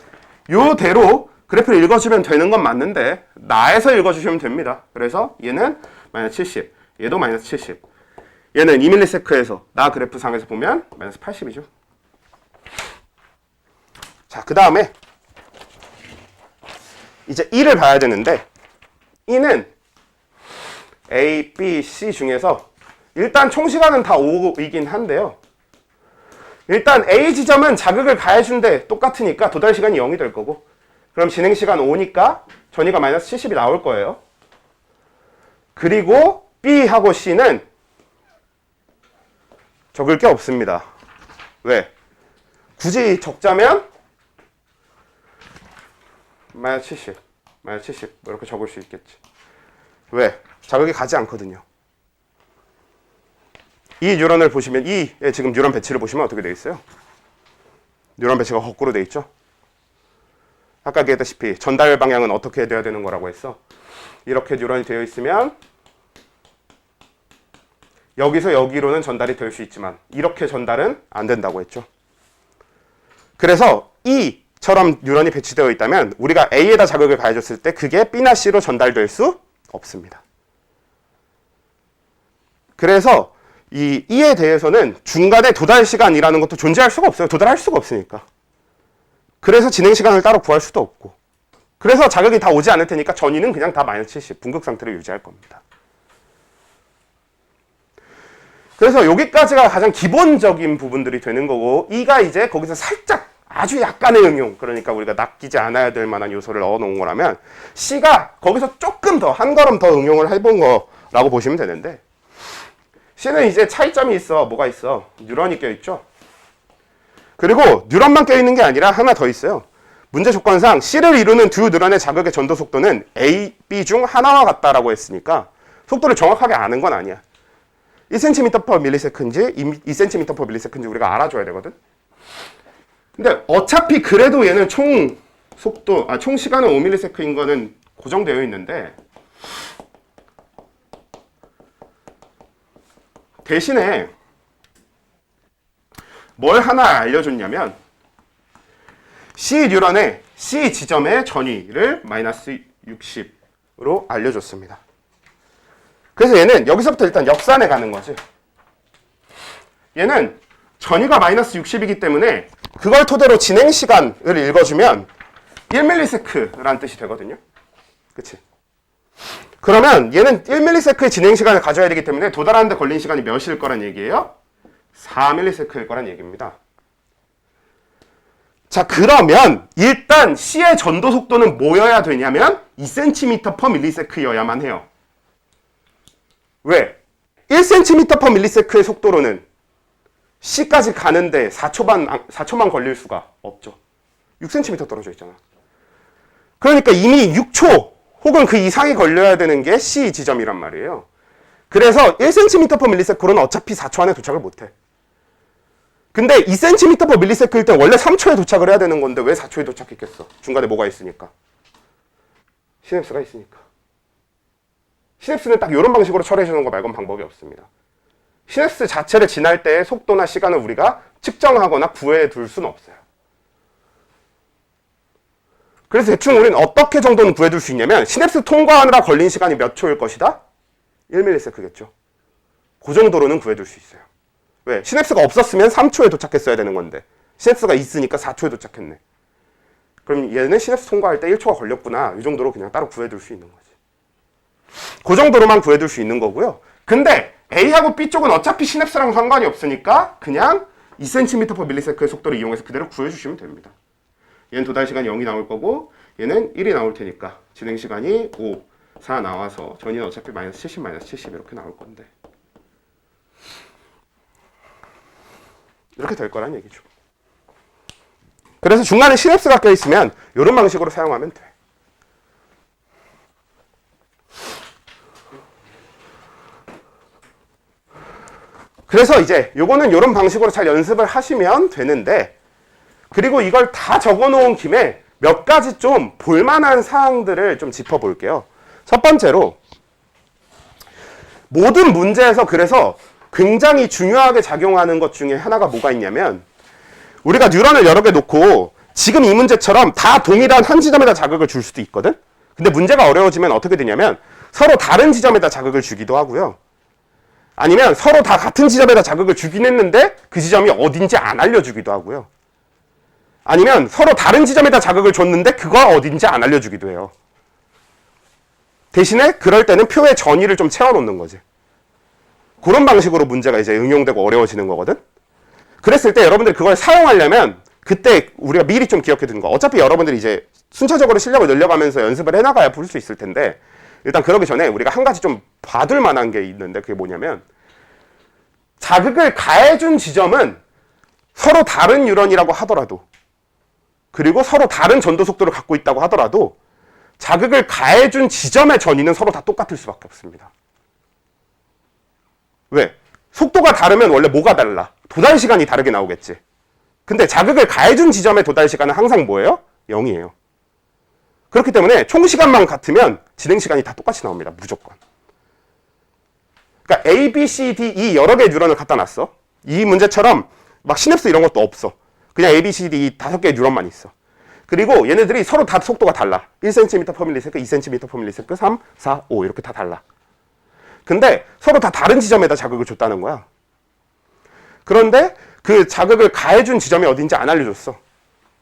요대로 그래프를 읽어주면 되는 건 맞는데 나에서 읽어주시면 됩니다. 그래서 얘는 마이너스 70, 얘도 마이너스 70. 얘는 2ms에서 나 그래프상에서 보면 마이너스 80이죠. 자, 그 다음에 이제 E를 봐야 되는데, E는 A, B, C 중에서 일단 총 시간은 다 5이긴 한데요. 일단 A 지점은 자극을 가해준데 똑같으니까 도달 시간이 0이 될 거고, 그럼 진행 시간 5니까 전위가 마이너스 70이 나올 거예요. 그리고 B하고 C는 적을 게 없습니다. 왜? 굳이 적자면 마이너스 70 이렇게 적을 수 있겠지. 왜? 자극이 가지 않거든요. 이 뉴런을 보시면, E의 지금 뉴런 배치를 보시면 어떻게 되어 있어요? 뉴런 배치가 거꾸로 되어 있죠? 아까 얘기했다시피 전달 방향은 어떻게 돼야 되는 거라고 했어? 이렇게 뉴런이 되어 있으면 여기서 여기로는 전달이 될 수 있지만 이렇게 전달은 안 된다고 했죠. 그래서 E처럼 뉴런이 배치되어 있다면 우리가 A에다 자극을 가해줬을 때 그게 B나 C로 전달될 수 없습니다. 그래서 이 E에 대해서는 중간에 도달 시간이라는 것도 존재할 수가 없어요. 도달할 수가 없으니까. 그래서 진행 시간을 따로 구할 수도 없고. 그래서 자극이 다 오지 않을 테니까 전위는 그냥 다 마이너스 70, 분극 상태를 유지할 겁니다. 그래서 여기까지가 가장 기본적인 부분들이 되는 거고, E가 이제 거기서 살짝 아주 약간의 응용, 그러니까 우리가 낚이지 않아야 될 만한 요소를 넣어 놓은 거라면 C가 거기서 조금 더, 한 걸음 더 응용을 해본 거라고 보시면 되는데, C는 이제 차이점이 있어. 뭐가 있어? 뉴런이 껴있죠? 그리고 뉴런만 껴있는 게 아니라 하나 더 있어요. 문제 조건상 C를 이루는 두 뉴런의 자극의 전도 속도는 A, B 중 하나와 같다라고 했으니까 속도를 정확하게 아는 건 아니야. 1cm/ms인지 2cm/ms인지 우리가 알아줘야 되거든. 근데 어차피 그래도 얘는 총 시간은 5ms인 거는 고정되어 있는데, 대신에 뭘 하나 알려줬냐면 C 뉴런의 C 지점의 전위를 마이너스 60으로 알려줬습니다. 그래서 얘는 여기서부터 일단 역산해 가는 거지. 얘는 전위가 마이너스 60이기 때문에 그걸 토대로 진행 시간을 읽어주면 1ms라는 뜻이 되거든요. 그치? 그러면 얘는 1ms의 진행 시간을 가져야 되기 때문에 도달하는 데 걸린 시간이 몇일 거란 얘기예요? 4ms일 거란 얘기입니다. 자, 그러면 일단 C의 전도 속도는 뭐여야 되냐면 2cm/ms여야만 해요. 왜? 1cm/ms의 속도로는 C까지 가는데 4초만 걸릴 수가 없죠. 6cm 떨어져 있잖아. 그러니까 이미 6초 혹은 그 이상이 걸려야 되는 게 C 지점이란 말이에요. 그래서 1cm/ms는 어차피 4초 안에 도착을 못해. 근데 2cm/ms일 때 원래 3초에 도착을 해야 되는 건데 왜 4초에 도착했겠어? 중간에 뭐가 있으니까. 시냅스가 있으니까. 시냅스는 딱 이런 방식으로 처리해 주는 거 말고는 방법이 없습니다. 시냅스 자체를 지날 때의 속도나 시간을 우리가 측정하거나 구해 둘 수는 없어요. 그래서 대충 우리는 어떻게 정도는 구해둘 수 있냐면 시냅스 통과하느라 걸린 시간이 몇 초일 것이다? 1ms겠죠. 그 정도로는 구해둘 수 있어요. 왜? 시냅스가 없었으면 3초에 도착했어야 되는 건데 시냅스가 있으니까 4초에 도착했네. 그럼 얘는 시냅스 통과할 때 1초가 걸렸구나. 이 정도로 그냥 따로 구해둘 수 있는 거지. 그 정도로만 구해둘 수 있는 거고요. 근데 A하고 B 쪽은 어차피 시냅스랑 상관이 없으니까 그냥 2cm/ms의 속도를 이용해서 그대로 구해주시면 됩니다. 얘는 도달 시간이 0이 나올 거고 얘는 1이 나올 테니까 진행 시간이 5, 4 나와서 전위는 어차피 마이너스 70, 마이너스 70 이렇게 나올 건데 이렇게 될 거란 얘기죠. 그래서 중간에 시냅스가 껴있으면 이런 방식으로 사용하면 돼. 그래서 이제 요거는 이런 방식으로 잘 연습을 하시면 되는데 그리고 이걸 다 적어놓은 김에 몇 가지 좀 볼만한 사항들을 좀 짚어볼게요. 첫 번째로 모든 문제에서 그래서 굉장히 중요하게 작용하는 것 중에 하나가 뭐가 있냐면 우리가 뉴런을 여러 개 놓고 지금 이 문제처럼 다 동일한 한 지점에다 자극을 줄 수도 있거든? 근데 문제가 어려워지면 어떻게 되냐면 서로 다른 지점에다 자극을 주기도 하고요. 아니면 서로 다 같은 지점에다 자극을 주긴 했는데 그 지점이 어딘지 안 알려주기도 하고요. 아니면 서로 다른 지점에다 자극을 줬는데 그거 어딘지 안 알려주기도 해요. 대신에 그럴 때는 표의 전위를 좀 채워놓는 거지. 그런 방식으로 문제가 이제 응용되고 어려워지는 거거든. 그랬을 때 여러분들이 그걸 사용하려면 그때 우리가 미리 좀 기억해 두는 거. 어차피 여러분들이 이제 순차적으로 실력을 늘려가면서 연습을 해나가야 볼 수 있을 텐데 일단 그러기 전에 우리가 한 가지 좀 봐둘 만한 게 있는데 그게 뭐냐면 자극을 가해준 지점은 서로 다른 뉴런이라고 하더라도 그리고 서로 다른 전도 속도를 갖고 있다고 하더라도 자극을 가해준 지점의 전위는 서로 다 똑같을 수밖에 없습니다. 왜? 속도가 다르면 원래 뭐가 달라? 도달 시간이 다르게 나오겠지. 근데 자극을 가해준 지점의 도달 시간은 항상 뭐예요? 0이에요. 그렇기 때문에 총 시간만 같으면 진행 시간이 다 똑같이 나옵니다. 무조건. 그러니까 A, B, C, D, E 여러 개의 뉴런을 갖다 놨어. 이 문제처럼 막 시냅스 이런 것도 없어. 그냥 A, B, C, D, E 5개의 뉴런만 있어. 그리고 얘네들이 서로 다 속도가 달라. 1cm/ms, 2cm/ms, 3, 4, 5 이렇게 다 달라. 근데 서로 다 다른 지점에다 자극을 줬다는 거야. 그런데 그 자극을 가해준 지점이 어딘지 안 알려줬어.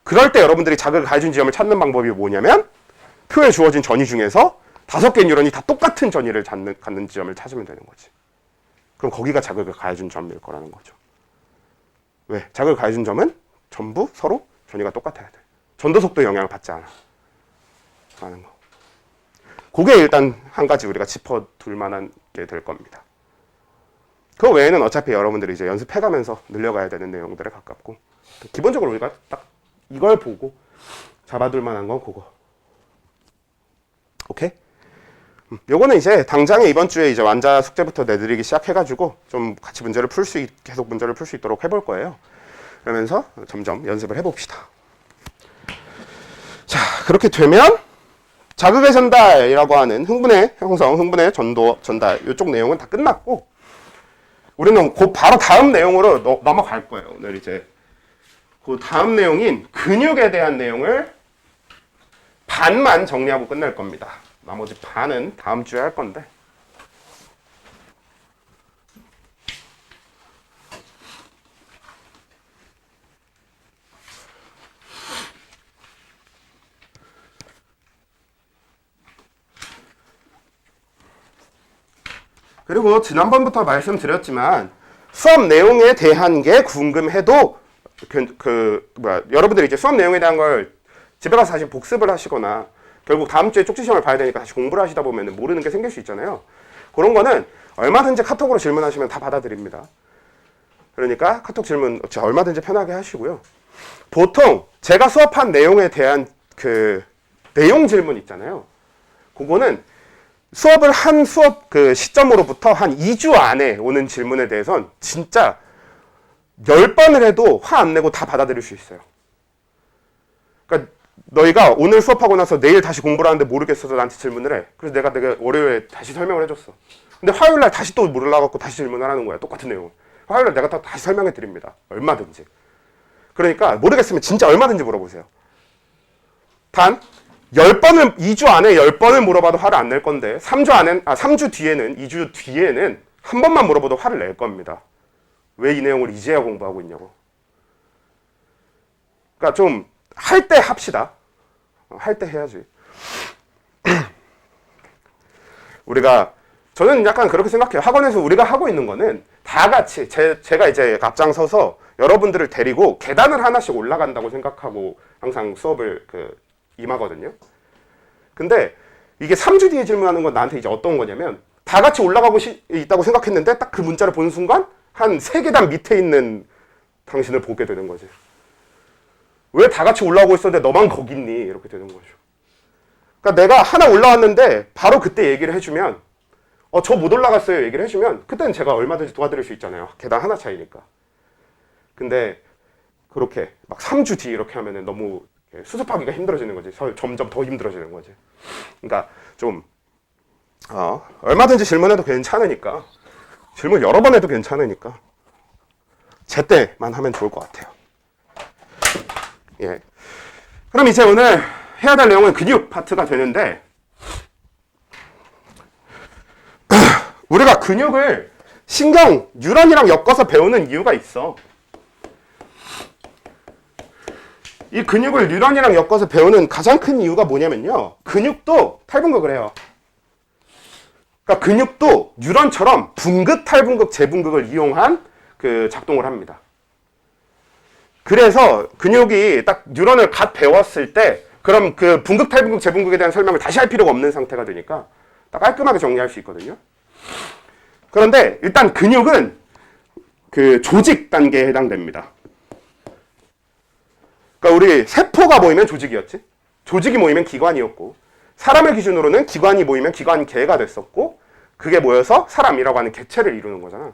그럴 때 여러분들이 자극을 가해준 지점을 찾는 방법이 뭐냐면 표에 주어진 전위 중에서 5개의 뉴런이 다 똑같은 전위를 갖는 지점을 찾으면 되는 거지. 그럼 거기가 자극을 가해준 점일 거라는 거죠. 왜? 자극을 가해준 점은 전부 서로 전위가 똑같아야 돼. 전도 속도 영향을 받지 않아. 라는 거. 그게 일단 한 가지 우리가 짚어둘 만한 게 될 겁니다. 그 외에는 어차피 여러분들이 이제 연습해가면서 늘려가야 되는 내용들에 가깝고 기본적으로 우리가 딱 이걸 보고 잡아둘 만한 건 그거. 오케이? 요거는 이제 당장에 이번 주에 이제 완자 숙제부터 내드리기 시작해가지고 좀 같이 계속 문제를 풀 수 있도록 해볼 거예요. 그러면서 점점 연습을 해봅시다. 자, 그렇게 되면 자극의 전달이라고 하는 흥분의 형성, 흥분의 전도, 전달 이쪽 내용은 다 끝났고 우리는 곧 바로 다음 내용으로 넘어갈 거예요. 오늘 이제 그 다음 내용인 근육에 대한 내용을 반만 정리하고 끝낼 겁니다. 나머지 반은 다음 주에 할 건데 그리고 지난번부터 말씀드렸지만 수업 내용에 대한 게 궁금해도 여러분들이 이제 수업 내용에 대한 걸 집에 가서 다시 복습을 하시거나 결국 다음 주에 쪽지 시험을 봐야 되니까 다시 공부를 하시다 보면 모르는 게 생길 수 있잖아요. 그런 거는 얼마든지 카톡으로 질문하시면 다 받아드립니다. 그러니까 카톡 질문 얼마든지 편하게 하시고요. 보통 제가 수업한 내용에 대한 그 내용 질문 있잖아요. 그거는 수업을 한 수업 그 시점으로부터 한 2주 안에 오는 질문에 대해선 진짜 10번을 해도 화 안 내고 다 받아들일 수 있어요. 그러니까 너희가 오늘 수업하고 나서 내일 다시 공부를 하는데 모르겠어서 나한테 질문을 해. 그래서 내가 월요일에 다시 설명을 해줬어. 근데 화요일날 다시 또 몰라갖고 다시 질문을 하는 거야. 똑같은 내용을. 화요일날 내가 다시 설명해 드립니다. 얼마든지. 그러니까 모르겠으면 진짜 얼마든지 물어보세요. 단 2주 안에 10번을 물어봐도 화를 안 낼 건데 3주 뒤에는 2주 뒤에는 한 번만 물어봐도 화를 낼 겁니다. 왜 이 내용을 이제야 공부하고 있냐고. 그러니까 좀 할 때 합시다. 할 때 해야지. 저는 약간 그렇게 생각해요. 학원에서 우리가 하고 있는 거는 다 같이 제가 이제 앞장서서 여러분들을 데리고 계단을 하나씩 올라간다고 생각하고 항상 수업을 임하거든요. 근데 이게 3주 뒤에 질문하는 건 나한테 이제 어떤 거냐면 다 같이 올라가고 있다고 생각했는데 딱 그 문자를 보는 순간 한 3계단 밑에 있는 당신을 보게 되는 거지. 왜 다 같이 올라오고 있었는데 너만 거기 있니? 이렇게 되는 거죠. 그러니까 내가 하나 올라왔는데 바로 그때 얘기를 해주면 저 못 올라갔어요 얘기를 해주면 그때는 제가 얼마든지 도와드릴 수 있잖아요. 계단 하나 차이니까. 근데 그렇게 막 3주 뒤 이렇게 하면은 너무 수습하기가 힘들어지는 거지. 점점 더 힘들어지는 거지. 그러니까 좀 얼마든지 질문해도 괜찮으니까 질문 여러 번 해도 괜찮으니까 제때만 하면 좋을 것 같아요. 예. 그럼 이제 오늘 해야 될 내용은 근육 파트가 되는데 우리가 근육을 신경, 뉴런이랑 엮어서 배우는 이유가 있어. 이 근육을 뉴런이랑 엮어서 배우는 가장 큰 이유가 뭐냐면요. 근육도 탈분극을 해요. 그러니까 근육도 뉴런처럼 분극, 탈분극, 재분극을 이용한 작동을 합니다. 그래서 근육이 딱 뉴런을 갓 배웠을 때 그럼 그 분극, 탈분극, 재분극에 대한 설명을 다시 할 필요가 없는 상태가 되니까 딱 깔끔하게 정리할 수 있거든요. 그런데 일단 근육은 조직 단계에 해당됩니다. 그러니까 우리 세포가 모이면 조직이었지. 조직이 모이면 기관이었고 사람을 기준으로는 기관이 모이면 기관계가 됐었고 그게 모여서 사람이라고 하는 개체를 이루는 거잖아.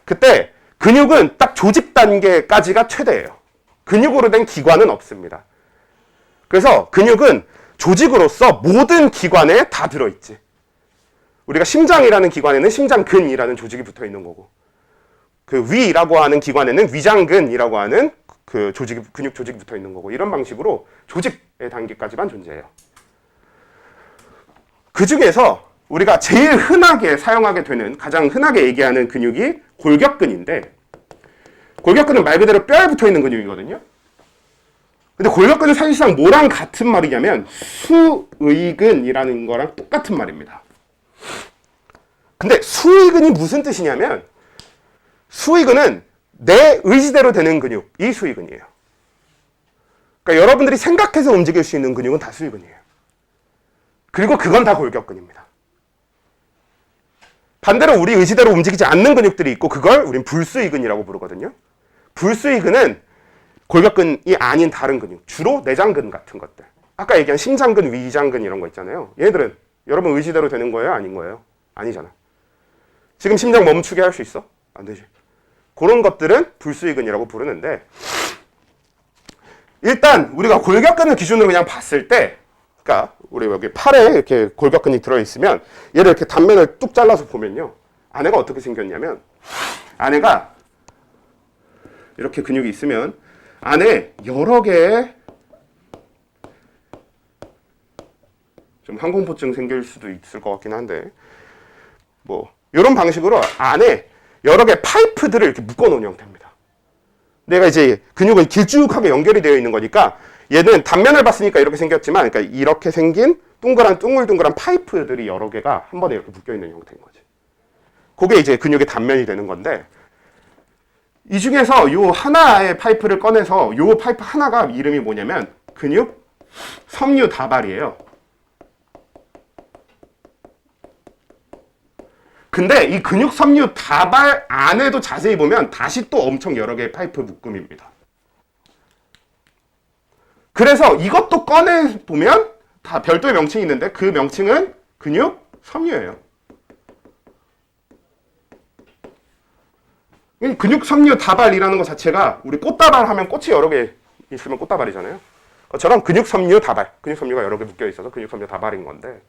그때 근육은 딱 조직 단계까지가 최대예요. 근육으로 된 기관은 없습니다. 그래서 근육은 조직으로서 모든 기관에 다 들어있지. 우리가 심장이라는 기관에는 심장근이라는 조직이 붙어 있는 거고 위라고 하는 기관에는 위장근이라고 하는 근육 조직이 붙어 있는 거고 이런 방식으로 조직의 단계까지만 존재해요. 그 중에서 우리가 제일 흔하게 사용하게 되는 가장 흔하게 얘기하는 근육이 골격근인데 골격근은 말 그대로 뼈에 붙어 있는 근육이거든요. 근데 골격근은 사실상 뭐랑 같은 말이냐면 수의근이라는 거랑 똑같은 말입니다. 근데 수의근이 무슨 뜻이냐면 수의근은 내 의지대로 되는 근육, 이 수의근이에요. 그러니까 여러분들이 생각해서 움직일 수 있는 근육은 다 수의근이에요. 그리고 그건 다 골격근입니다. 반대로 우리 의지대로 움직이지 않는 근육들이 있고 그걸 우린 불수의근이라고 부르거든요. 불수의근은 골격근이 아닌 다른 근육, 주로 내장근 같은 것들. 아까 얘기한 심장근, 위장근 이런 거 있잖아요. 얘네들은 여러분 의지대로 되는 거예요? 아닌 거예요? 아니잖아. 지금 심장 멈추게 할 수 있어? 안 되지. 그런 것들은 불수의근이라고 부르는데 일단 우리가 골격근을 기준으로 그냥 봤을 때 그러니까 우리 여기 팔에 이렇게 골격근이 들어있으면 얘를 이렇게 단면을 뚝 잘라서 보면요. 안에가 어떻게 생겼냐면 안에가 이렇게 근육이 있으면 안에 여러 개의 좀 항공포증 생길 수도 있을 것 같긴 한데 이런 방식으로 안에 여러 개의 파이프들을 이렇게 묶어놓은 형태입니다. 내가 이제 근육은 길쭉하게 연결이 되어 있는 거니까 얘는 단면을 봤으니까 이렇게 생겼지만 그러니까 이렇게 생긴 둥글둥글한 파이프들이 여러 개가 한 번에 이렇게 묶여 있는 형태인 거지. 그게 이제 근육의 단면이 되는 건데, 이 중에서 요 하나의 파이프를 꺼내서 요 파이프 하나가 이름이 뭐냐면 근육 섬유 다발이에요. 근데 이 근육 섬유 다발 안에도 자세히 보면 다시 또 엄청 여러 개의 파이프 묶음입니다. 그래서 이것도 꺼내 보면 다 별도의 명칭이 있는데 그 명칭은 근육 섬유예요. 근육 섬유 다발이라는 것 자체가 우리 꽃다발 하면 꽃이 여러 개 있으면 꽃다발이잖아요. 그것처럼 근육 섬유 다발, 근육 섬유가 여러 개 묶여 있어서 근육 섬유 다발인 건데,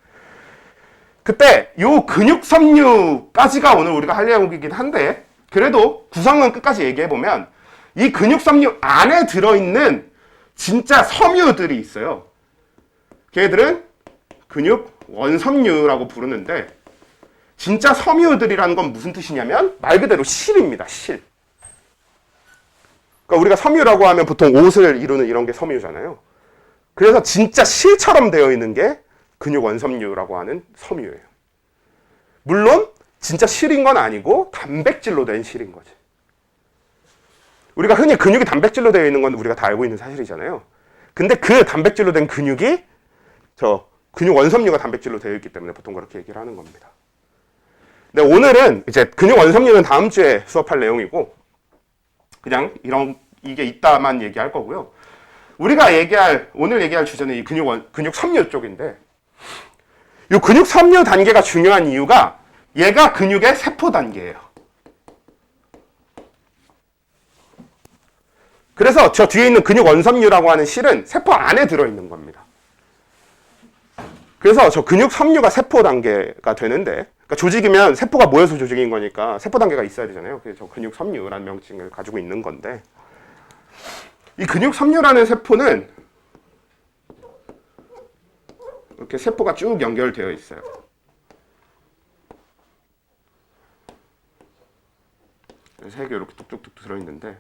그때 요 근육 섬유까지가 오늘 우리가 할 내용이긴 한데, 그래도 구성은 끝까지 얘기해 보면 이 근육 섬유 안에 들어있는 진짜 섬유들이 있어요. 걔들은 근육 원섬유라고 부르는데, 진짜 섬유들이라는 건 무슨 뜻이냐면 말 그대로 실입니다. 실. 그러니까 우리가 섬유라고 하면 보통 옷을 이루는 이런 게 섬유잖아요. 그래서 진짜 실처럼 되어 있는 게 근육 원섬유라고 하는 섬유예요. 물론 진짜 실인 건 아니고 단백질로 된 실인 거지. 우리가 흔히 근육이 단백질로 되어 있는 건 우리가 다 알고 있는 사실이잖아요. 근데 그 단백질로 된 근육이 저 근육 원섬유가 단백질로 되어 있기 때문에 보통 그렇게 얘기를 하는 겁니다. 네, 오늘은 이제 근육 원섬유는 다음 주에 수업할 내용이고, 그냥 이게 있다만 얘기할 거고요. 우리가 오늘 얘기할 주제는 이 근육 섬유 쪽인데, 이 근육 섬유 단계가 중요한 이유가 얘가 근육의 세포 단계예요. 그래서 저 뒤에 있는 근육 원섬유라고 하는 실은 세포 안에 들어있는 겁니다. 그래서 저 근육 섬유가 세포 단계가 되는데, 그러니까 조직이면 세포가 모여서 조직인 거니까 세포 단계가 있어야 되잖아요. 그래서 저 근육 섬유라는 명칭을 가지고 있는 건데, 이 근육 섬유라는 세포는 이렇게 세포가 쭉 연결되어 있어요. 세 개 이렇게 뚝뚝뚝 들어있는데,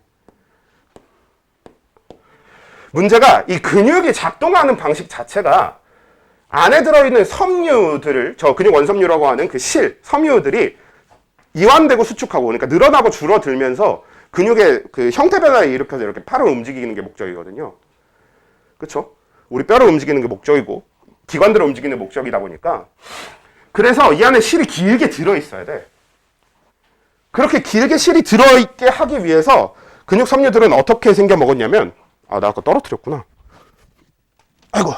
문제가 이 근육이 작동하는 방식 자체가 안에 들어있는 섬유들을, 저 근육 원섬유라고 하는 그 섬유들이 이완되고 수축하고, 그러니까 늘어나고 줄어들면서 근육의 그 형태 변화를 일으켜서 이렇게 팔을 움직이는 게 목적이거든요. 그렇죠? 우리 뼈를 움직이는 게 목적이고 기관들을 움직이는 게 목적이다 보니까, 그래서 이 안에 실이 길게 들어있어야 돼. 그렇게 길게 실이 들어있게 하기 위해서 근육 섬유들은 어떻게 생겨 먹었냐면, 나 아까 떨어뜨렸구나. 아이고.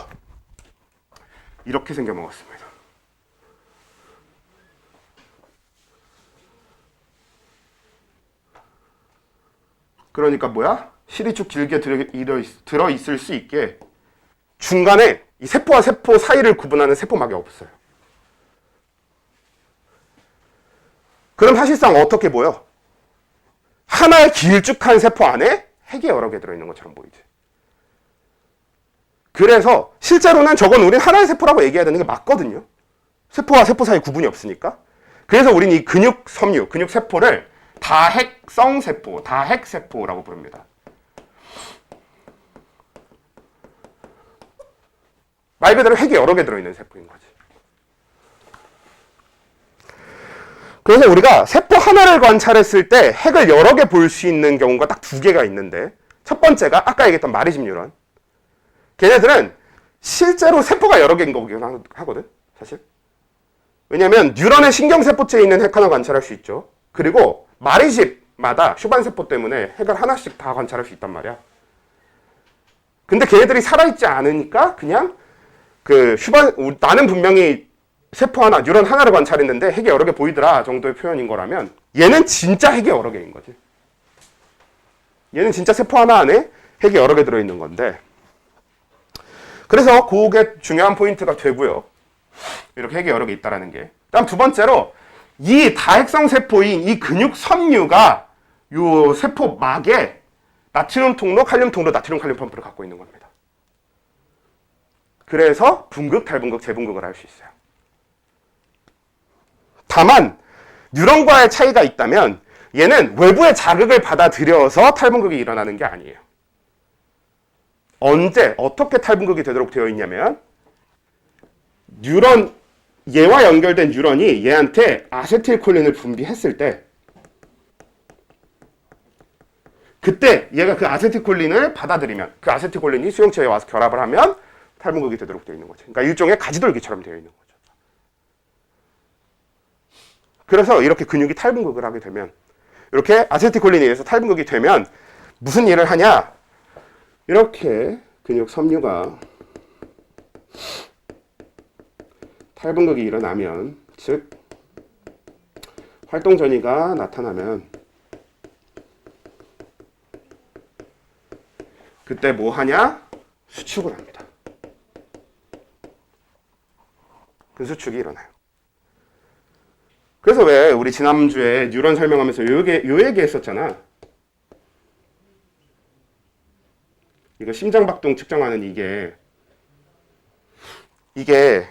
이렇게 생겨 먹었습니다. 그러니까 뭐야? 실이 쭉 길게 들어있을 수 있게 중간에 이 세포와 세포 사이를 구분하는 세포막이 없어요. 그럼 사실상 어떻게 보여? 하나의 길쭉한 세포 안에 핵이 여러 개 들어있는 것처럼 보이지. 그래서 실제로는 저건 우린 하나의 세포라고 얘기해야 되는 게 맞거든요. 세포와 세포 사이 구분이 없으니까. 그래서 우린 이 근육 섬유, 근육 세포를 다핵성 세포, 다핵세포라고 부릅니다. 말 그대로 핵이 여러 개 들어있는 세포인 거지. 그래서 우리가 세포 하나를 관찰했을 때 핵을 여러 개 볼 수 있는 경우가 딱 두 개가 있는데, 첫 번째가 아까 얘기했던 마리집 뉴런. 걔네들은 실제로 세포가 여러 개인 거긴 하거든, 사실. 왜냐면 뉴런의 신경세포체에 있는 핵 하나 관찰할 수 있죠. 그리고 마리집마다 슈반세포 때문에 핵을 하나씩 다 관찰할 수 있단 말이야. 근데 걔네들이 살아있지 않으니까 그냥 나는 분명히 세포 하나, 뉴런 하나를 관찰했는데 핵이 여러 개 보이더라 정도의 표현인 거라면, 얘는 진짜 핵이 여러 개인 거지. 얘는 진짜 세포 하나 안에 핵이 여러 개 들어있는 건데, 그래서 그게 중요한 포인트가 되고요. 이렇게 핵이 여러 개 있다라는 게. 다음 두 번째로, 이 다핵성 세포인 이 근육 섬유가 요 세포막에 나트륨 통로, 칼륨 통로, 나트륨 칼륨 펌프를 갖고 있는 겁니다. 그래서 분극, 탈분극, 재분극을 할 수 있어요. 다만 뉴런과의 차이가 있다면 얘는 외부의 자극을 받아들여서 탈분극이 일어나는 게 아니에요. 언제 어떻게 탈분극이 되도록 되어 있냐면, 뉴런 얘와 연결된 뉴런이 얘한테 아세틸콜린을 분비했을 때 그때 얘가 그 아세틸콜린을 받아들이면 그 아세틸콜린이 수용체에 와서 결합을 하면 탈분극이 되도록 되어 있는 거죠. 그러니까 일종의 가지돌기처럼 되어 있는 거죠. 그래서 이렇게 근육이 탈분극을 하게 되면 이렇게 아세틸콜린에 의해서 탈분극이 되면 무슨 일을 하냐? 이렇게 근육 섬유가 탈분극이 일어나면, 즉 활동 전이가 나타나면 그때 뭐 하냐? 수축을 합니다. 그 수축이 일어나요. 그래서 왜 우리 지난주에 뉴런 설명하면서 요 얘기 했었잖아. 이거 심장박동 측정하는 이게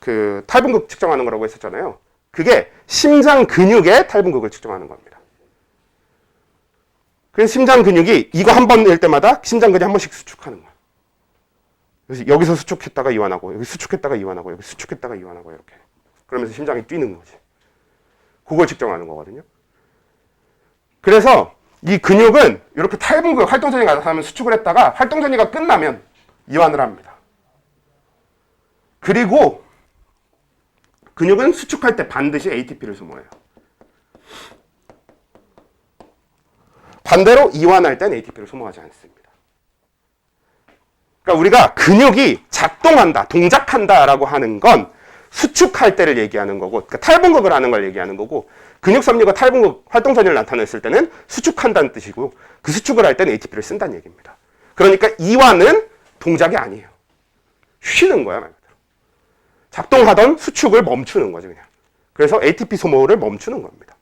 그 탈분극 측정하는 거라고 했었잖아요. 그게 심장 근육의 탈분극을 측정하는 겁니다. 그래서 심장 근육이 이거 한 번 낼 때마다 심장 근육이 한 번씩 수축하는 거야. 그래서 여기서 수축했다가 이완하고, 여기 수축했다가 이완하고, 여기 수축했다가 이완하고, 이렇게. 그러면서 심장이 뛰는 거지. 그걸 측정하는 거거든요. 그래서 이 근육은 이렇게 탈분극, 활동전이가 나타나면 수축을 했다가 활동전이가 끝나면 이완을 합니다. 그리고 근육은 수축할 때 반드시 ATP를 소모해요. 반대로 이완할 땐 ATP를 소모하지 않습니다. 그러니까 우리가 근육이 작동한다, 동작한다라고 하는 건 수축할 때를 얘기하는 거고, 그러니까 탈분극을 하는 걸 얘기하는 거고, 근육 섬유가 탈분극 활동 전이를 나타냈을 때는 수축한다는 뜻이고, 그 수축을 할 때는 ATP를 쓴다는 얘기입니다. 그러니까 이완은 동작이 아니에요. 쉬는 거야, 말 그대로. 작동하던 수축을 멈추는 거지, 그냥. 그래서 ATP 소모를 멈추는 겁니다.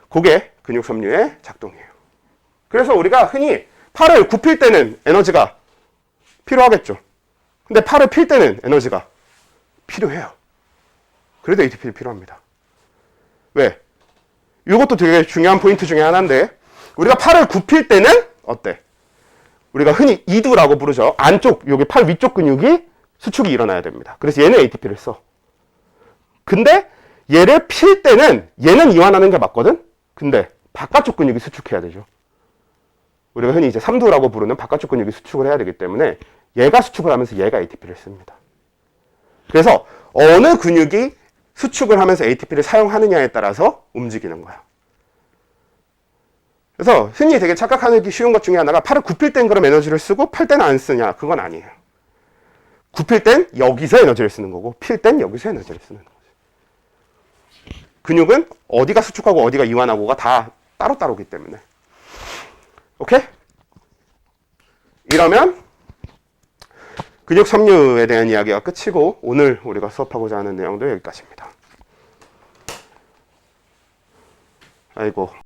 그게 근육 섬유의 작동이에요. 그래서 우리가 흔히 팔을 굽힐 때는 에너지가 필요하겠죠. 근데 팔을 필 때는 에너지가 필요해요. 그래도 ATP가 필요합니다. 왜? 이것도 되게 중요한 포인트 중에 하나인데, 우리가 팔을 굽힐 때는 어때? 우리가 흔히 이두라고 부르죠. 안쪽, 여기 팔 위쪽 근육이 수축이 일어나야 됩니다. 그래서 얘는 ATP를 써. 근데 얘를 필 때는 얘는 이완하는 게 맞거든? 근데 바깥쪽 근육이 수축해야 되죠. 우리가 흔히 이제 삼두라고 부르는 바깥쪽 근육이 수축을 해야 되기 때문에 얘가 수축을 하면서 얘가 ATP를 씁니다. 그래서 어느 근육이 수축을 하면서 ATP를 사용하느냐에 따라서 움직이는 거야. 그래서 흔히 되게 착각하기 쉬운 것 중에 하나가 팔을 굽힐 땐 그럼 에너지를 쓰고 팔 때는 안 쓰냐. 그건 아니에요. 굽힐 땐 여기서 에너지를 쓰는 거고 필 땐 여기서 에너지를 쓰는 거지. 근육은 어디가 수축하고 어디가 이완하고가 다 따로따로기 때문에. 오케이? 이러면 근육 섬유에 대한 이야기가 끝이고 오늘 우리가 수업하고자 하는 내용도 여기까지입니다. 아이고.